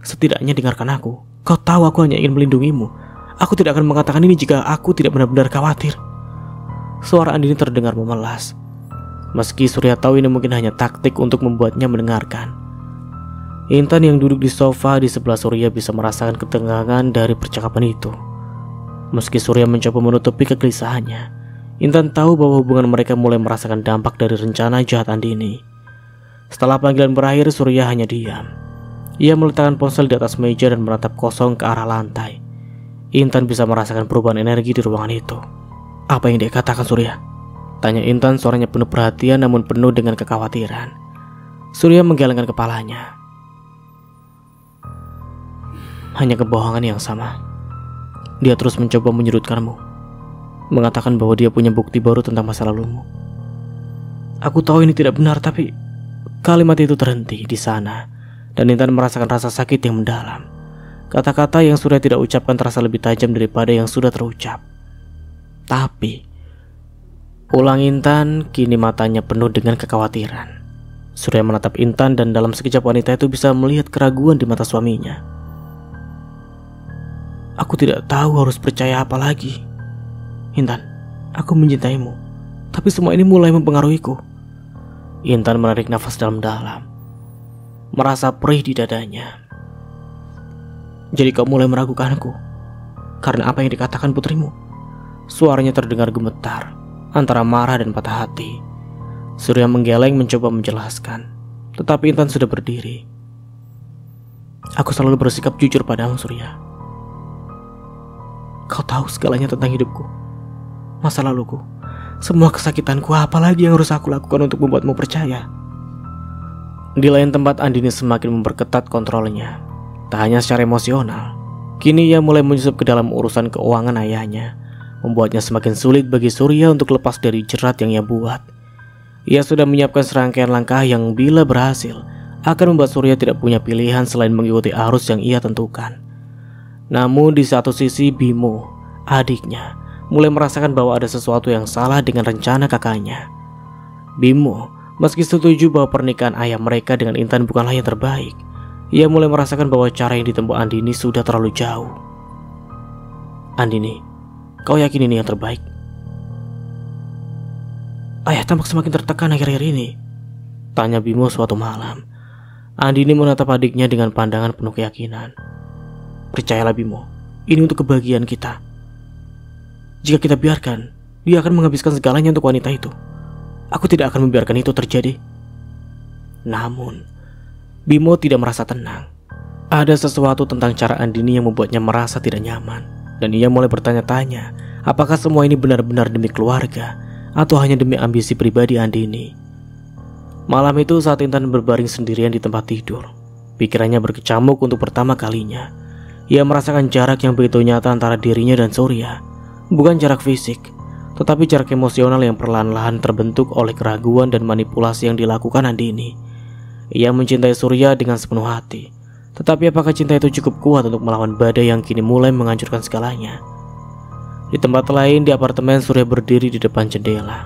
setidaknya dengarkan aku. Kau tahu aku hanya ingin melindungimu. Aku tidak akan mengatakan ini jika aku tidak benar-benar khawatir. Suara Andini terdengar memelas. Meski Surya tahu ini mungkin hanya taktik untuk membuatnya mendengarkan. Intan yang duduk di sofa di sebelah Surya bisa merasakan ketegangan dari percakapan itu. Meski Surya mencoba menutupi kegelisahannya, Intan tahu bahwa hubungan mereka mulai merasakan dampak dari rencana jahat Andini. Setelah panggilan berakhir, Surya hanya diam. Ia meletakkan ponsel di atas meja dan menatap kosong ke arah lantai. Intan bisa merasakan perubahan energi di ruangan itu. Apa yang dia katakan, Surya? Tanya Intan, suaranya penuh perhatian namun penuh dengan kekhawatiran. Surya menggelengkan kepalanya. Hanya kebohongan yang sama. Dia terus mencoba menyudutkanmu, mengatakan bahwa dia punya bukti baru tentang masa lalumu. Aku tahu ini tidak benar, tapi kalimat itu terhenti di sana, dan Intan merasakan rasa sakit yang mendalam. Kata-kata yang Surya tidak ucapkan terasa lebih tajam daripada yang sudah terucap. Tapi, ulang Intan, kini matanya penuh dengan kekhawatiran. Surya menatap Intan dan dalam sekejap wanita itu bisa melihat keraguan di mata suaminya. Aku tidak tahu harus percaya apa lagi. Intan, aku mencintaimu, tapi semua ini mulai mempengaruhiku. Intan menarik nafas dalam-dalam, merasa perih di dadanya. Jadi kau mulai meragukanku karena apa yang dikatakan putrimu? Suaranya terdengar gemetar, antara marah dan patah hati. Surya menggeleng mencoba menjelaskan, tetapi Intan sudah berdiri. Aku selalu bersikap jujur padamu, Surya. Kau tahu segalanya tentang hidupku, masa laluku, semua kesakitanku. Apalagi yang harus aku lakukan untuk membuatmu percaya? Di lain tempat, Andini semakin memperketat kontrolnya. Tak hanya secara emosional, kini ia mulai menyusup ke dalam urusan keuangan ayahnya, membuatnya semakin sulit bagi Surya untuk lepas dari jerat yang ia buat. Ia sudah menyiapkan serangkaian langkah yang bila berhasil akan membuat Surya tidak punya pilihan selain mengikuti arus yang ia tentukan. Namun di satu sisi, Bimo, adiknya, mulai merasakan bahwa ada sesuatu yang salah dengan rencana kakaknya. Bimo, meski setuju bahwa pernikahan ayah mereka dengan Intan bukanlah yang terbaik, ia mulai merasakan bahwa cara yang ditempuh Andini sudah terlalu jauh. Andini, kau yakin ini yang terbaik? Ayah tampak semakin tertekan akhir-akhir ini, tanya Bimo suatu malam. Andini menatap adiknya dengan pandangan penuh keyakinan. Percayalah Bimo, ini untuk kebahagiaan kita. Jika kita biarkan, dia akan menghabiskan segalanya untuk wanita itu. Aku tidak akan membiarkan itu terjadi. Namun, Bimo tidak merasa tenang. Ada sesuatu tentang cara Andini yang membuatnya merasa tidak nyaman, dan ia mulai bertanya-tanya apakah semua ini benar-benar demi keluarga atau hanya demi ambisi pribadi Andini. Malam itu saat Intan berbaring sendirian di tempat tidur, pikirannya berkecamuk untuk pertama kalinya. Ia merasakan jarak yang begitu nyata antara dirinya dan Surya. Bukan jarak fisik, tetapi jarak emosional yang perlahan-lahan terbentuk oleh keraguan dan manipulasi yang dilakukan Andini. Ia mencintai Surya dengan sepenuh hati, tetapi apakah cinta itu cukup kuat untuk melawan badai yang kini mulai menghancurkan segalanya? Di tempat lain di apartemen, Surya berdiri di depan jendela,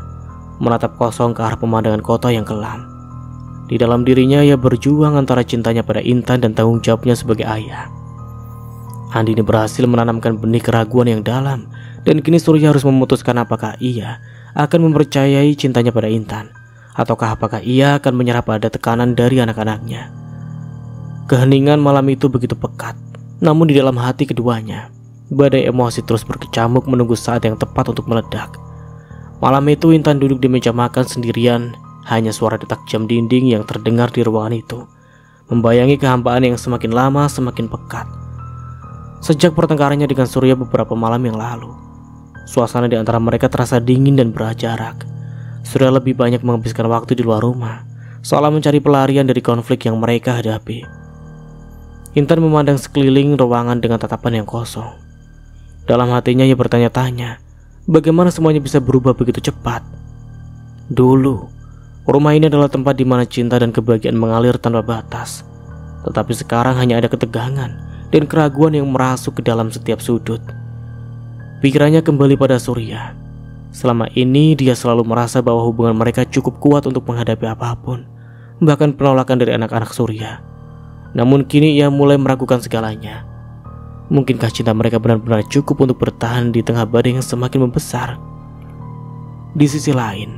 menatap kosong ke arah pemandangan kota yang kelam. Di dalam dirinya ia berjuang antara cintanya pada Intan dan tanggung jawabnya sebagai ayah. Andini berhasil menanamkan benih keraguan yang dalam, dan kini Surya harus memutuskan apakah ia akan mempercayai cintanya pada Intan, ataukah apakah ia akan menyerah pada tekanan dari anak-anaknya. Keheningan malam itu begitu pekat, namun di dalam hati keduanya, badai emosi terus berkecamuk menunggu saat yang tepat untuk meledak. Malam itu Intan duduk di meja makan sendirian, hanya suara detak jam dinding yang terdengar di ruangan itu, membayangi kehampaan yang semakin lama semakin pekat. Sejak pertengkarannya dengan Surya beberapa malam yang lalu, suasana di antara mereka terasa dingin dan berjarak. Surya lebih banyak menghabiskan waktu di luar rumah, seolah mencari pelarian dari konflik yang mereka hadapi. Intan memandang sekeliling ruangan dengan tatapan yang kosong. Dalam hatinya ia bertanya-tanya, bagaimana semuanya bisa berubah begitu cepat. Dulu, rumah ini adalah tempat di mana cinta dan kebahagiaan mengalir tanpa batas. Tetapi sekarang hanya ada ketegangan dan keraguan yang merasuk ke dalam setiap sudut. Pikirannya kembali pada Surya. Selama ini dia selalu merasa bahwa hubungan mereka cukup kuat untuk menghadapi apapun, bahkan penolakan dari anak-anak Surya. Namun kini ia mulai meragukan segalanya. Mungkinkah cinta mereka benar-benar cukup untuk bertahan di tengah badai yang semakin membesar? Di sisi lain,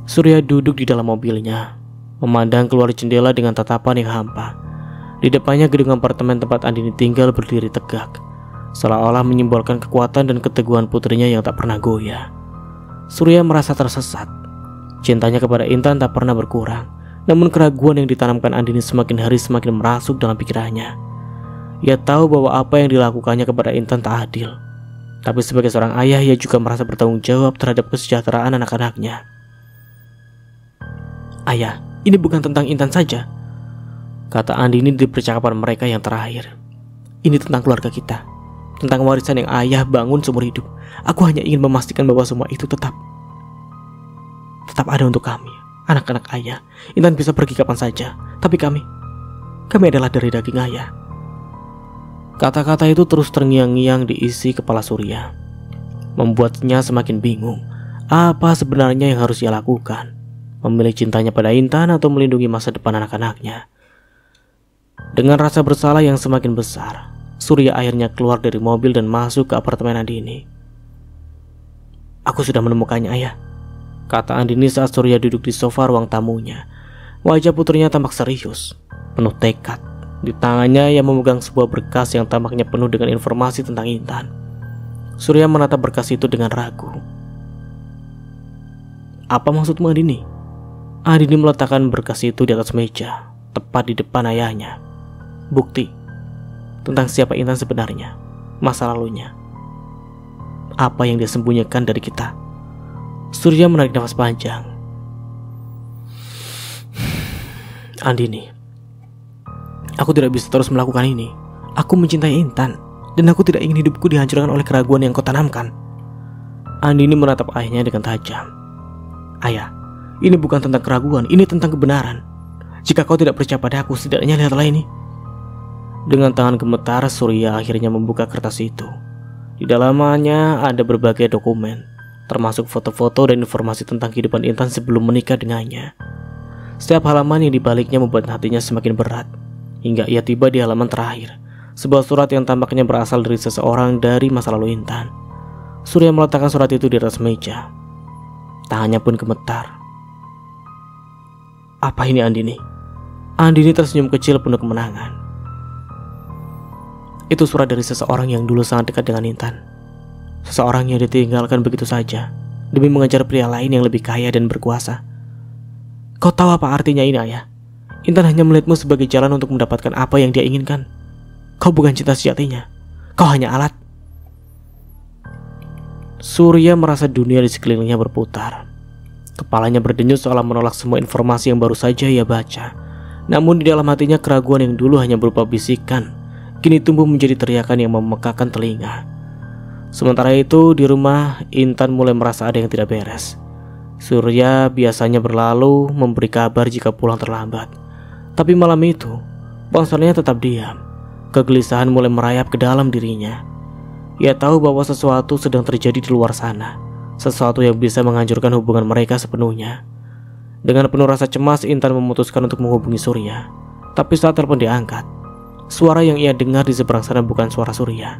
Surya duduk di dalam mobilnya, memandang keluar jendela dengan tatapan yang hampa. Di depannya gedung apartemen tempat Andini tinggal berdiri tegak, seolah-olah menyimbolkan kekuatan dan keteguhan putrinya yang tak pernah goyah. Surya merasa tersesat. Cintanya kepada Intan tak pernah berkurang, namun keraguan yang ditanamkan Andini semakin hari semakin merasuk dalam pikirannya. Ia tahu bahwa apa yang dilakukannya kepada Intan tak adil, tapi sebagai seorang ayah ia juga merasa bertanggung jawab terhadap kesejahteraan anak-anaknya. "Ayah, ini bukan tentang Intan saja," kata Andini di percakapan mereka yang terakhir. "Ini tentang keluarga kita, tentang warisan yang ayah bangun seumur hidup. Aku hanya ingin memastikan bahwa semua itu tetap ada untuk kami, anak-anak ayah. Intan bisa pergi kapan saja, tapi kami adalah dari daging ayah." Kata-kata itu terus terngiang-ngiang diisi kepala Surya, membuatnya semakin bingung. Apa sebenarnya yang harus ia lakukan? Memilih cintanya pada Intan atau melindungi masa depan anak-anaknya? Dengan rasa bersalah yang semakin besar, Surya akhirnya keluar dari mobil dan masuk ke apartemen Andini. "Aku sudah menemukannya, ayah," kata Andini saat Surya duduk di sofa ruang tamunya. Wajah putrinya tampak serius, penuh tekad. Di tangannya ia memegang sebuah berkas yang tampaknya penuh dengan informasi tentang Intan. Surya menatap berkas itu dengan ragu. "Apa maksudmu, Andini?" Andini meletakkan berkas itu di atas meja, tepat di depan ayahnya. "Bukti tentang siapa Intan sebenarnya, masa lalunya, apa yang dia sembunyikan dari kita." Surya menarik nafas panjang. "Andini, aku tidak bisa terus melakukan ini. Aku mencintai Intan, dan aku tidak ingin hidupku dihancurkan oleh keraguan yang kau tanamkan." Andini menatap ayahnya dengan tajam. "Ayah, ini bukan tentang keraguan, ini tentang kebenaran. Jika kau tidak percaya pada aku, setidaknya lihatlah ini." Dengan tangan gemetar, Surya akhirnya membuka kertas itu. Di dalamnya ada berbagai dokumen, termasuk foto-foto dan informasi tentang kehidupan Intan sebelum menikah dengannya. Setiap halaman yang dibaliknya membuat hatinya semakin berat, hingga ia tiba di halaman terakhir, sebuah surat yang tampaknya berasal dari seseorang dari masa lalu Intan. Surya meletakkan surat itu di atas meja. Tangannya pun gemetar. "Apa ini, Andini?" Andini tersenyum kecil penuh kemenangan. "Itu surat dari seseorang yang dulu sangat dekat dengan Intan. Seseorang yang ditinggalkan begitu saja demi mengejar pria lain yang lebih kaya dan berkuasa. Kau tahu apa artinya ini, ayah? Intan hanya melihatmu sebagai jalan untuk mendapatkan apa yang dia inginkan. Kau bukan cinta sejatinya. Kau hanya alat. Surya merasa dunia di sekelilingnya berputar. Kepalanya berdenyut seolah menolak semua informasi yang baru saja ia baca. Namun di dalam hatinya keraguan yang dulu hanya berupa bisikan kini tumbuh menjadi teriakan yang memekakan telinga. Sementara itu di rumah, Intan mulai merasa ada yang tidak beres. Surya biasanya berlalu memberi kabar jika pulang terlambat. Tapi malam itu ponselnya tetap diam. Kegelisahan mulai merayap ke dalam dirinya. Ia tahu bahwa sesuatu sedang terjadi di luar sana, sesuatu yang bisa menghancurkan hubungan mereka sepenuhnya. Dengan penuh rasa cemas, Intan memutuskan untuk menghubungi Surya. Tapi saat telepon diangkat, suara yang ia dengar di seberang sana bukan suara Surya.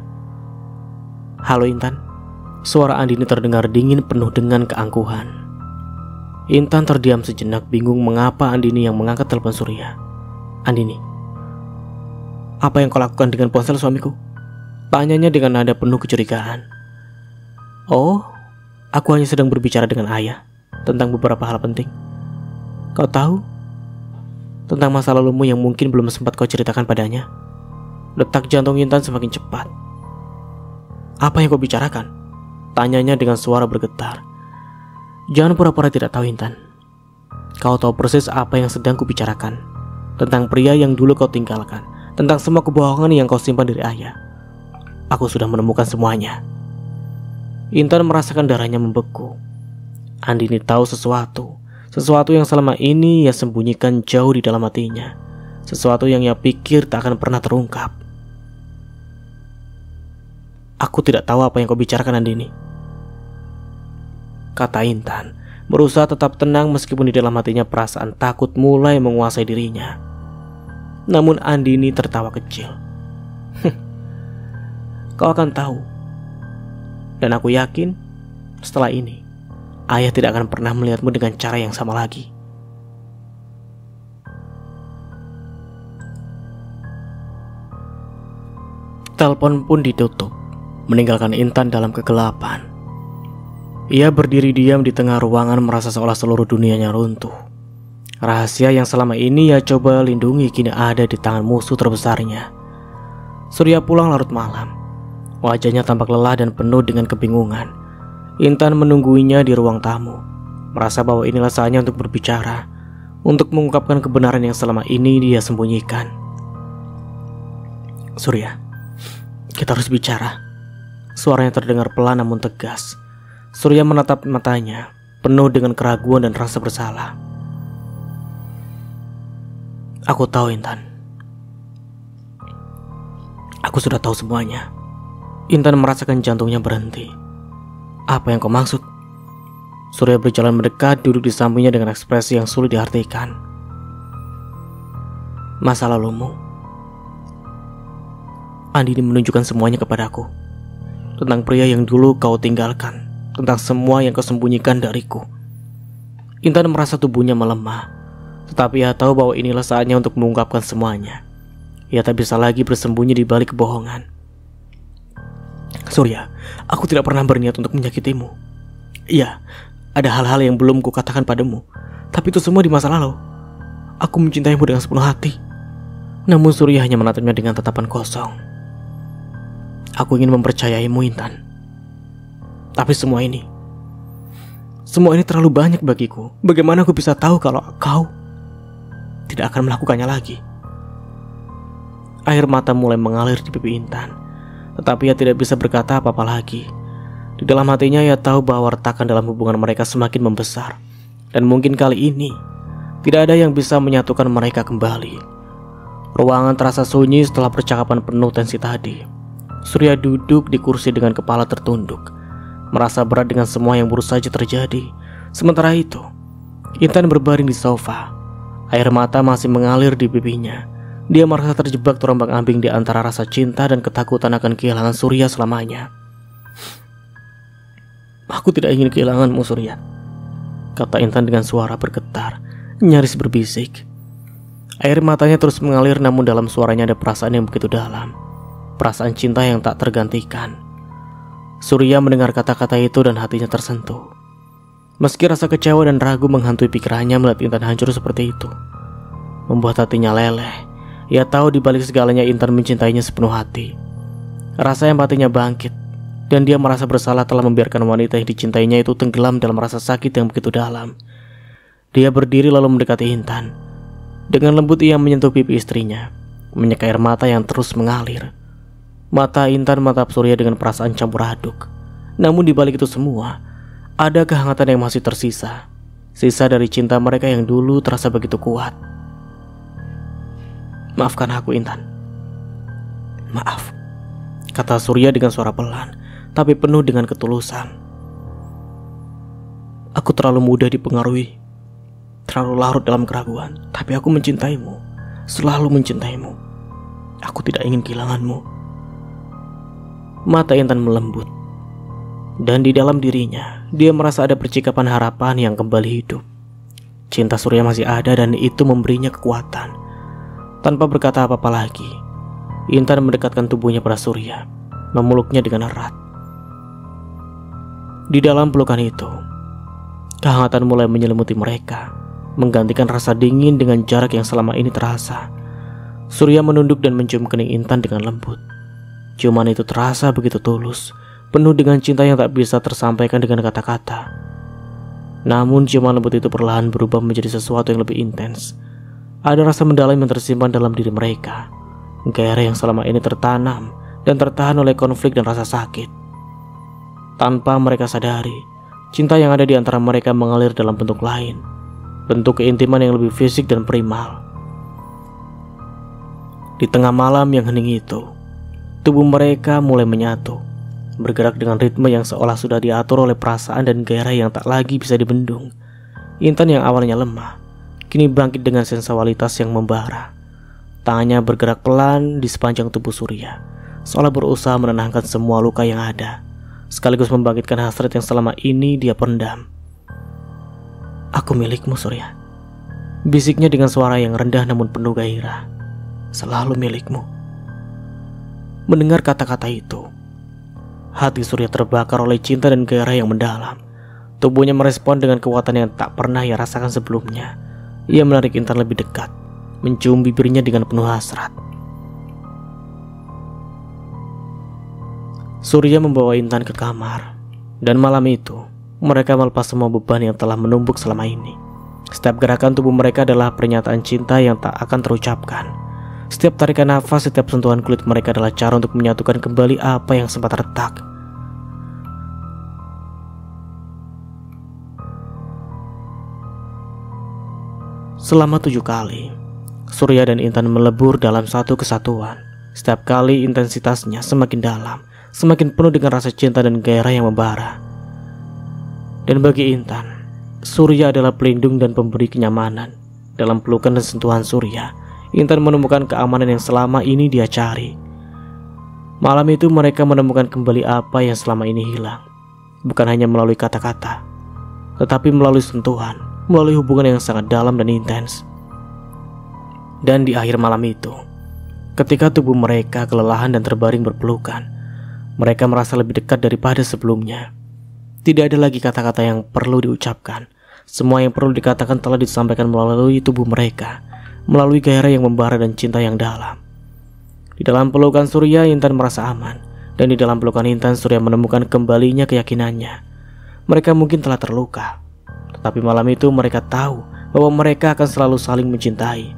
"Halo Intan." Suara Andini terdengar dingin penuh dengan keangkuhan. Intan terdiam sejenak, bingung mengapa Andini yang mengangkat telepon Surya. "Andini, apa yang kau lakukan dengan ponsel suamiku?" Tanyanya dengan nada penuh kecurigaan. "Oh, aku hanya sedang berbicara dengan ayah tentang beberapa hal penting. Kau tahu tentang masa lalumu yang mungkin belum sempat kau ceritakan padanya." Detak jantung Intan semakin cepat. "Apa yang kau bicarakan?" Tanyanya dengan suara bergetar. "Jangan pura-pura tidak tahu, Intan. Kau tahu persis apa yang sedang kubicarakan. Tentang pria yang dulu kau tinggalkan, tentang semua kebohongan yang kau simpan dari ayah. Aku sudah menemukan semuanya." Intan merasakan darahnya membeku. Andini tahu sesuatu yang selama ini ia sembunyikan jauh di dalam hatinya, sesuatu yang ia pikir tak akan pernah terungkap. "Aku tidak tahu apa yang kau bicarakan, Andini," kata Intan, berusaha tetap tenang meskipun di dalam hatinya perasaan takut mulai menguasai dirinya. Namun Andini tertawa kecil. "Kau akan tahu. Dan aku yakin setelah ini ayah tidak akan pernah melihatmu dengan cara yang sama lagi." Telepon pun ditutup, meninggalkan Intan dalam kegelapan. Ia berdiri diam di tengah ruangan, merasa seolah seluruh dunianya runtuh. Rahasia yang selama ini ia coba lindungi kini ada di tangan musuh terbesarnya. Surya pulang larut malam. Wajahnya tampak lelah dan penuh dengan kebingungan. Intan menungguinya di ruang tamu, merasa bahwa inilah saatnya untuk berbicara, untuk mengungkapkan kebenaran yang selama ini dia sembunyikan. "Surya, kita harus bicara." Suaranya terdengar pelan namun tegas. Surya menatap matanya, penuh dengan keraguan dan rasa bersalah. "Aku tahu, Intan. Aku sudah tahu semuanya." Intan merasakan jantungnya berhenti. "Apa yang kau maksud?" Surya berjalan mendekat, duduk di sampingnya dengan ekspresi yang sulit diartikan. "Masa lalumu." Andini menunjukkan semuanya kepadaku. Tentang pria yang dulu kau tinggalkan, tentang semua yang kau sembunyikan dariku. Intan merasa tubuhnya melemah, tetapi ia tahu bahwa inilah saatnya untuk mengungkapkan semuanya. Ia tak bisa lagi bersembunyi di balik kebohongan. "Surya, aku tidak pernah berniat untuk menyakitimu. Iya, ada hal-hal yang belum kukatakan padamu, tapi itu semua di masa lalu. Aku mencintaimu dengan sepenuh hati." Namun Surya hanya menatapnya dengan tatapan kosong. "Aku ingin mempercayaimu, Intan. Tapi semua ini terlalu banyak bagiku. Bagaimana aku bisa tahu kalau kau tidak akan melakukannya lagi?" Air mata mulai mengalir di pipi Intan, tetapi ia tidak bisa berkata apa-apa lagi. Di dalam hatinya ia tahu bahwa retakan dalam hubungan mereka semakin membesar, dan mungkin kali ini tidak ada yang bisa menyatukan mereka kembali. Ruangan terasa sunyi setelah percakapan penuh tensi tadi. Surya duduk di kursi dengan kepala tertunduk, merasa berat dengan semua yang baru saja terjadi. Sementara itu, Intan berbaring di sofa. Air mata masih mengalir di pipinya. Dia merasa terjebak terombang-ambing di antara rasa cinta dan ketakutan akan kehilangan Surya selamanya. "Aku tidak ingin kehilanganmu, Surya," kata Intan dengan suara bergetar, nyaris berbisik. Air matanya terus mengalir, namun dalam suaranya ada perasaan yang begitu dalam. Perasaan cinta yang tak tergantikan. Surya mendengar kata-kata itu dan hatinya tersentuh. Meski rasa kecewa dan ragu menghantui pikirannya melihat Intan hancur seperti itu, membuat hatinya leleh. Ia tahu di balik segalanya Intan mencintainya sepenuh hati. Rasa empatinya bangkit, dan dia merasa bersalah telah membiarkan wanita yang dicintainya itu tenggelam dalam rasa sakit yang begitu dalam. Dia berdiri lalu mendekati Intan. Dengan lembut ia menyentuh pipi istrinya, menyeka air mata yang terus mengalir. Mata Intan menatap Surya dengan perasaan campur aduk. Namun di balik itu semua, ada kehangatan yang masih tersisa. Sisa dari cinta mereka yang dulu terasa begitu kuat. "Maafkan aku, Intan." "Maaf," kata Surya dengan suara pelan, tapi penuh dengan ketulusan. "Aku terlalu mudah dipengaruhi, terlalu larut dalam keraguan. Tapi aku mencintaimu, selalu mencintaimu. Aku tidak ingin kehilanganmu." Mata Intan melembut, dan di dalam dirinya dia merasa ada percikapan harapan yang kembali hidup. Cinta Surya masih ada dan itu memberinya kekuatan. Tanpa berkata apa-apa lagi, Intan mendekatkan tubuhnya pada Surya, memeluknya dengan erat. Di dalam pelukan itu, kehangatan mulai menyelimuti mereka, menggantikan rasa dingin dengan jarak yang selama ini terasa. Surya menunduk dan mencium kening Intan dengan lembut. Ciuman itu terasa begitu tulus, penuh dengan cinta yang tak bisa tersampaikan dengan kata-kata. Namun ciuman lembut itu perlahan berubah menjadi sesuatu yang lebih intens. Ada rasa mendalam yang tersimpan dalam diri mereka, gairah yang selama ini tertanam dan tertahan oleh konflik dan rasa sakit. Tanpa mereka sadari, cinta yang ada di antara mereka mengalir dalam bentuk lain, bentuk keintiman yang lebih fisik dan primal. Di tengah malam yang hening itu, tubuh mereka mulai menyatu, bergerak dengan ritme yang seolah sudah diatur oleh perasaan dan gairah yang tak lagi bisa dibendung. Intan yang awalnya lemah, kini bangkit dengan sensualitas yang membara. Tangannya bergerak pelan di sepanjang tubuh Surya, seolah berusaha menenangkan semua luka yang ada, sekaligus membangkitkan hasrat yang selama ini dia pendam. "Aku milikmu, Surya," bisiknya dengan suara yang rendah namun penuh gairah. "Selalu milikmu." Mendengar kata-kata itu, hati Surya terbakar oleh cinta dan gairah yang mendalam. Tubuhnya merespon dengan kekuatan yang tak pernah ia rasakan sebelumnya. Ia menarik Intan lebih dekat, mencium bibirnya dengan penuh hasrat. Surya membawa Intan ke kamar, dan malam itu mereka melepas semua beban yang telah menumpuk selama ini. Setiap gerakan tubuh mereka adalah pernyataan cinta yang tak akan terucapkan. Setiap tarikan nafas, setiap sentuhan kulit mereka adalah cara untuk menyatukan kembali apa yang sempat retak. Selama 7 kali, Surya dan Intan melebur dalam satu kesatuan. Setiap kali intensitasnya semakin dalam, semakin penuh dengan rasa cinta dan gairah yang membara. Dan bagi Intan, Surya adalah pelindung dan pemberi kenyamanan. Dalam pelukan dan sentuhan Surya, Intan menemukan keamanan yang selama ini dia cari. Malam itu mereka menemukan kembali apa yang selama ini hilang. Bukan hanya melalui kata-kata, tetapi melalui sentuhan, melalui hubungan yang sangat dalam dan intens. Dan di akhir malam itu, ketika tubuh mereka kelelahan dan terbaring berpelukan, mereka merasa lebih dekat daripada sebelumnya. Tidak ada lagi kata-kata yang perlu diucapkan. Semua yang perlu dikatakan telah disampaikan melalui tubuh mereka, melalui gairah yang membara dan cinta yang dalam. Di dalam pelukan Surya, Intan merasa aman. Dan di dalam pelukan Intan, Surya menemukan kembalinya keyakinannya. Mereka mungkin telah terluka, tetapi malam itu mereka tahu bahwa mereka akan selalu saling mencintai,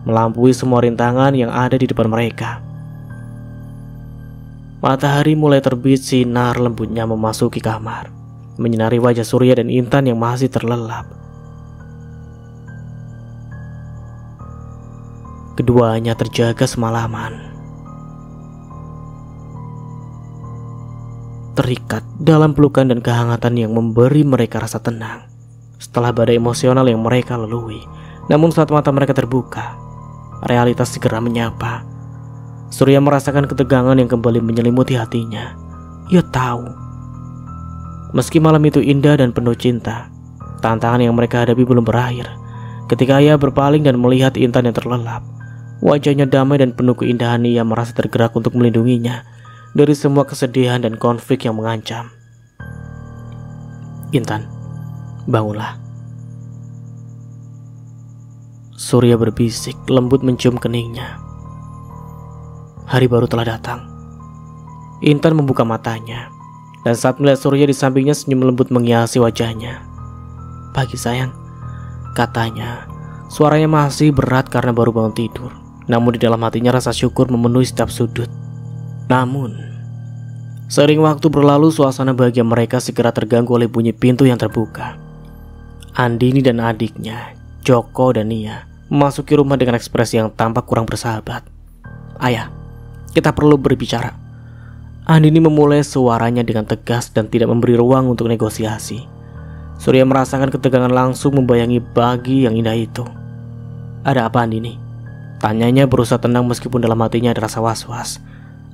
melampaui semua rintangan yang ada di depan mereka. Matahari mulai terbit, sinar lembutnya memasuki kamar, menyinari wajah Surya dan Intan yang masih terlelap. Keduanya terjaga semalaman, terikat dalam pelukan dan kehangatan yang memberi mereka rasa tenang. Setelah badai emosional yang mereka lalui, namun saat mata mereka terbuka, realitas segera menyapa. Surya merasakan ketegangan yang kembali menyelimuti hatinya. Ia tahu, meski malam itu indah dan penuh cinta, tantangan yang mereka hadapi belum berakhir. Ketika ia berpaling dan melihat Intan yang terlelap, wajahnya damai dan penuh keindahan, ia merasa tergerak untuk melindunginya dari semua kesedihan dan konflik yang mengancam. "Intan, bangunlah." Surya berbisik, lembut mencium keningnya. Hari baru telah datang. Intan membuka matanya, dan saat melihat Surya di sampingnya, senyum lembut menghiasi wajahnya. "Pagi sayang," katanya. Suaranya masih berat karena baru bangun tidur, namun di dalam hatinya rasa syukur memenuhi setiap sudut. Namun, seiring waktu berlalu, suasana bahagia mereka segera terganggu oleh bunyi pintu yang terbuka. Andini dan adiknya, Joko dan Nia, memasuki rumah dengan ekspresi yang tampak kurang bersahabat. "Ayah, kita perlu berbicara." Andini memulai suaranya dengan tegas dan tidak memberi ruang untuk negosiasi. Surya merasakan ketegangan langsung membayangi pagi yang indah itu. "Ada apa, Andini?" tanyanya berusaha tenang meskipun dalam hatinya ada rasa was-was.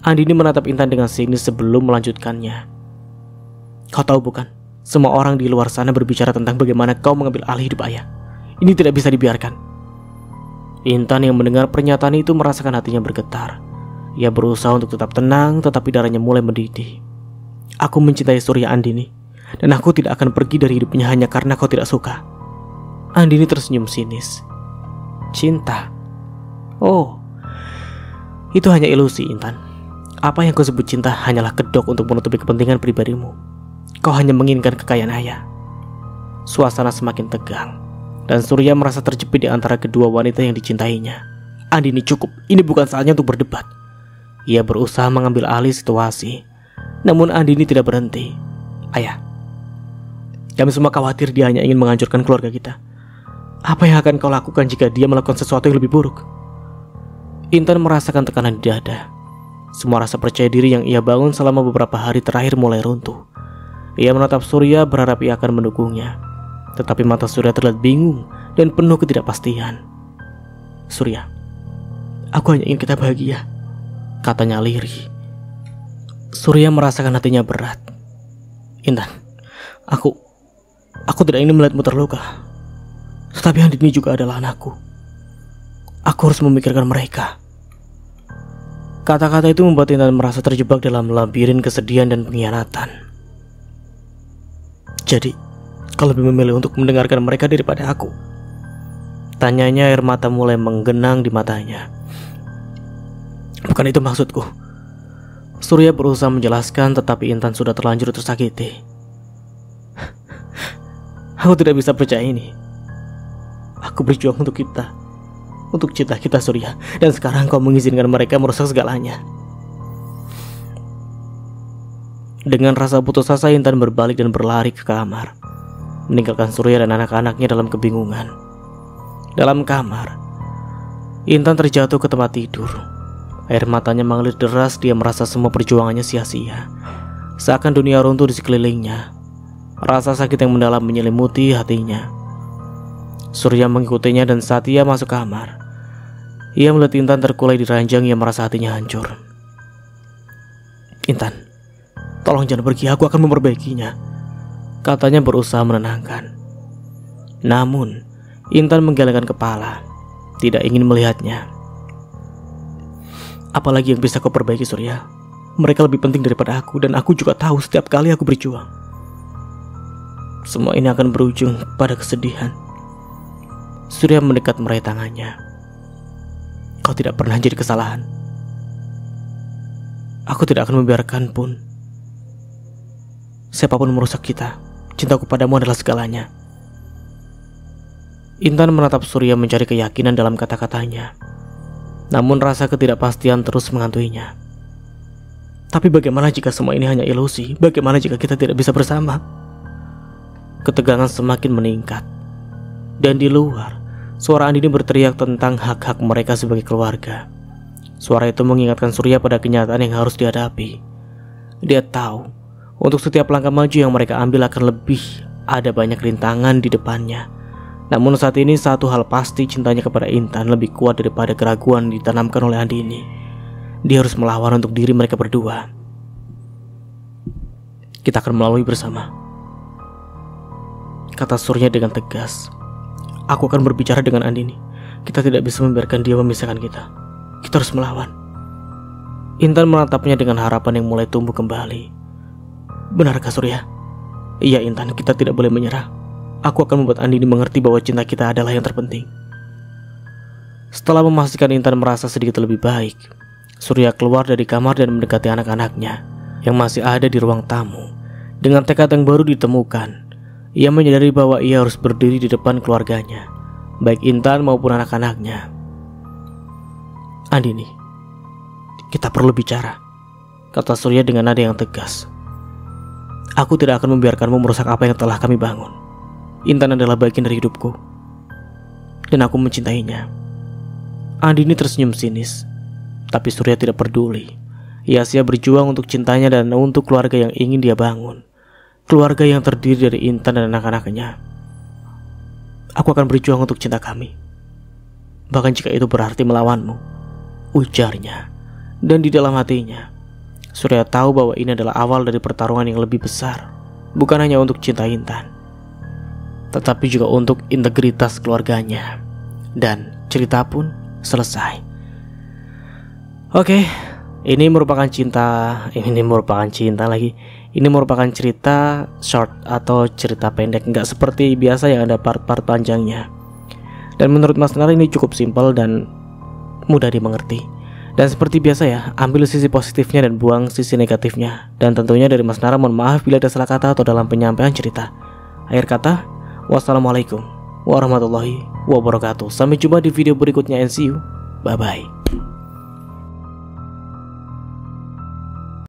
Andini menatap Intan dengan sinis sebelum melanjutkannya. "Kau tahu bukan, semua orang di luar sana berbicara tentang bagaimana kau mengambil alih hidup ayah. Ini tidak bisa dibiarkan." Intan yang mendengar pernyataan itu merasakan hatinya bergetar. Ia berusaha untuk tetap tenang, tetapi darahnya mulai mendidih. "Aku mencintai Surya, Andini, dan aku tidak akan pergi dari hidupnya hanya karena kau tidak suka." Andini tersenyum sinis. "Cinta? Oh, itu hanya ilusi, Intan. Apa yang kau sebut cinta hanyalah kedok untuk menutupi kepentingan pribadimu. Kau hanya menginginkan kekayaan ayah." Suasana semakin tegang, dan Surya merasa terjepit di antara kedua wanita yang dicintainya. "Andini, cukup. Ini bukan saatnya untuk berdebat." Ia berusaha mengambil alih situasi, namun Andini tidak berhenti. "Ayah, kami semua khawatir dia hanya ingin menghancurkan keluarga kita. Apa yang akan kau lakukan jika dia melakukan sesuatu yang lebih buruk?" Intan merasakan tekanan di dada. Semua rasa percaya diri yang ia bangun selama beberapa hari terakhir mulai runtuh. Ia menatap Surya berharap ia akan mendukungnya, tetapi mata Surya terlihat bingung dan penuh ketidakpastian. "Surya, aku hanya ingin kita bahagia," katanya lirih. Surya merasakan hatinya berat. "Intan, aku tidak ingin melihatmu terluka. Tetapi Andini juga adalah anakku. Aku harus memikirkan mereka." Kata-kata itu membuat Intan merasa terjebak dalam labirin kesedihan dan pengkhianatan. "Jadi, kau lebih memilih untuk mendengarkan mereka daripada aku?" tanyanya, air mata mulai menggenang di matanya. "Bukan itu maksudku." Surya berusaha menjelaskan, tetapi Intan sudah terlanjur tersakiti. "Aku tidak bisa percaya ini. Aku berjuang untuk kita, untuk cinta kita, Surya, dan sekarang kau mengizinkan mereka merusak segalanya." Dengan rasa putus asa, Intan berbalik dan berlari ke kamar, meninggalkan Surya dan anak-anaknya dalam kebingungan. Dalam kamar, Intan terjatuh ke tempat tidur. Air matanya mengalir deras. Dia merasa semua perjuangannya sia-sia, seakan dunia runtuh di sekelilingnya. Rasa sakit yang mendalam menyelimuti hatinya. Surya mengikutinya, dan saat ia masuk kamar, ia melihat Intan terkulai di ranjang. Ia merasa hatinya hancur. "Intan, tolong jangan pergi, aku akan memperbaikinya," katanya berusaha menenangkan. Namun Intan menggelengkan kepala, tidak ingin melihatnya. "Apalagi yang bisa kau perbaiki, Surya? Mereka lebih penting daripada aku, dan aku juga tahu setiap kali aku berjuang, semua ini akan berujung pada kesedihan." Surya mendekat meraih tangannya. "Kau tidak pernah jadi kesalahan. Aku tidak akan membiarkan pun siapapun merusak kita. Cintaku padamu adalah segalanya." Intan menatap Surya mencari keyakinan dalam kata-katanya. Namun rasa ketidakpastian terus menghantainya. "Tapi bagaimana jika semua ini hanya ilusi? Bagaimana jika kita tidak bisa bersama?" Ketegangan semakin meningkat. Dan di luar, suara Andini berteriak tentang hak-hak mereka sebagai keluarga. Suara itu mengingatkan Surya pada kenyataan yang harus dihadapi. Dia tahu, untuk setiap langkah maju yang mereka ambil akan lebih ada banyak rintangan di depannya. Namun saat ini satu hal pasti, cintanya kepada Intan lebih kuat daripada keraguan ditanamkan oleh Andini. Dia harus melawan untuk diri mereka berdua. "Kita akan melalui bersama," kata Surya dengan tegas. "Aku akan berbicara dengan Andini. Kita tidak bisa membiarkan dia memisahkan kita. Kita harus melawan." Intan menatapnya dengan harapan yang mulai tumbuh kembali. "Benarkah, Surya?" "Iya, Intan, kita tidak boleh menyerah. Aku akan membuat Andini mengerti bahwa cinta kita adalah yang terpenting." Setelah memastikan Intan merasa sedikit lebih baik, Surya keluar dari kamar dan mendekati anak-anaknya yang masih ada di ruang tamu. Dengan tekad yang baru ditemukan, ia menyadari bahwa ia harus berdiri di depan keluarganya, baik Intan maupun anak-anaknya. "Andini, kita perlu bicara," kata Surya dengan nada yang tegas. "Aku tidak akan membiarkanmu merusak apa yang telah kami bangun. Intan adalah bagian dari hidupku, dan aku mencintainya." Andini tersenyum sinis, tapi Surya tidak peduli. Ia siap berjuang untuk cintanya dan untuk keluarga yang ingin dia bangun. Keluarga yang terdiri dari Intan dan anak-anaknya. "Aku akan berjuang untuk cinta kami, bahkan jika itu berarti melawanmu," ujarnya. Dan di dalam hatinya, Surya tahu bahwa ini adalah awal dari pertarungan yang lebih besar. Bukan hanya untuk cinta Intan, tetapi juga untuk integritas keluarganya. Dan cerita pun selesai. Oke, ini merupakan cerita short atau cerita pendek, nggak seperti biasa yang ada part-part panjangnya. Dan menurut Mas Nara ini cukup simpel dan mudah dimengerti. Dan seperti biasa ya, ambil sisi positifnya dan buang sisi negatifnya. Dan tentunya dari Mas Nara mohon maaf bila ada salah kata atau dalam penyampaian cerita. Akhir kata, wassalamualaikum warahmatullahi wabarakatuh. Sampai jumpa di video berikutnya and see you. Bye bye.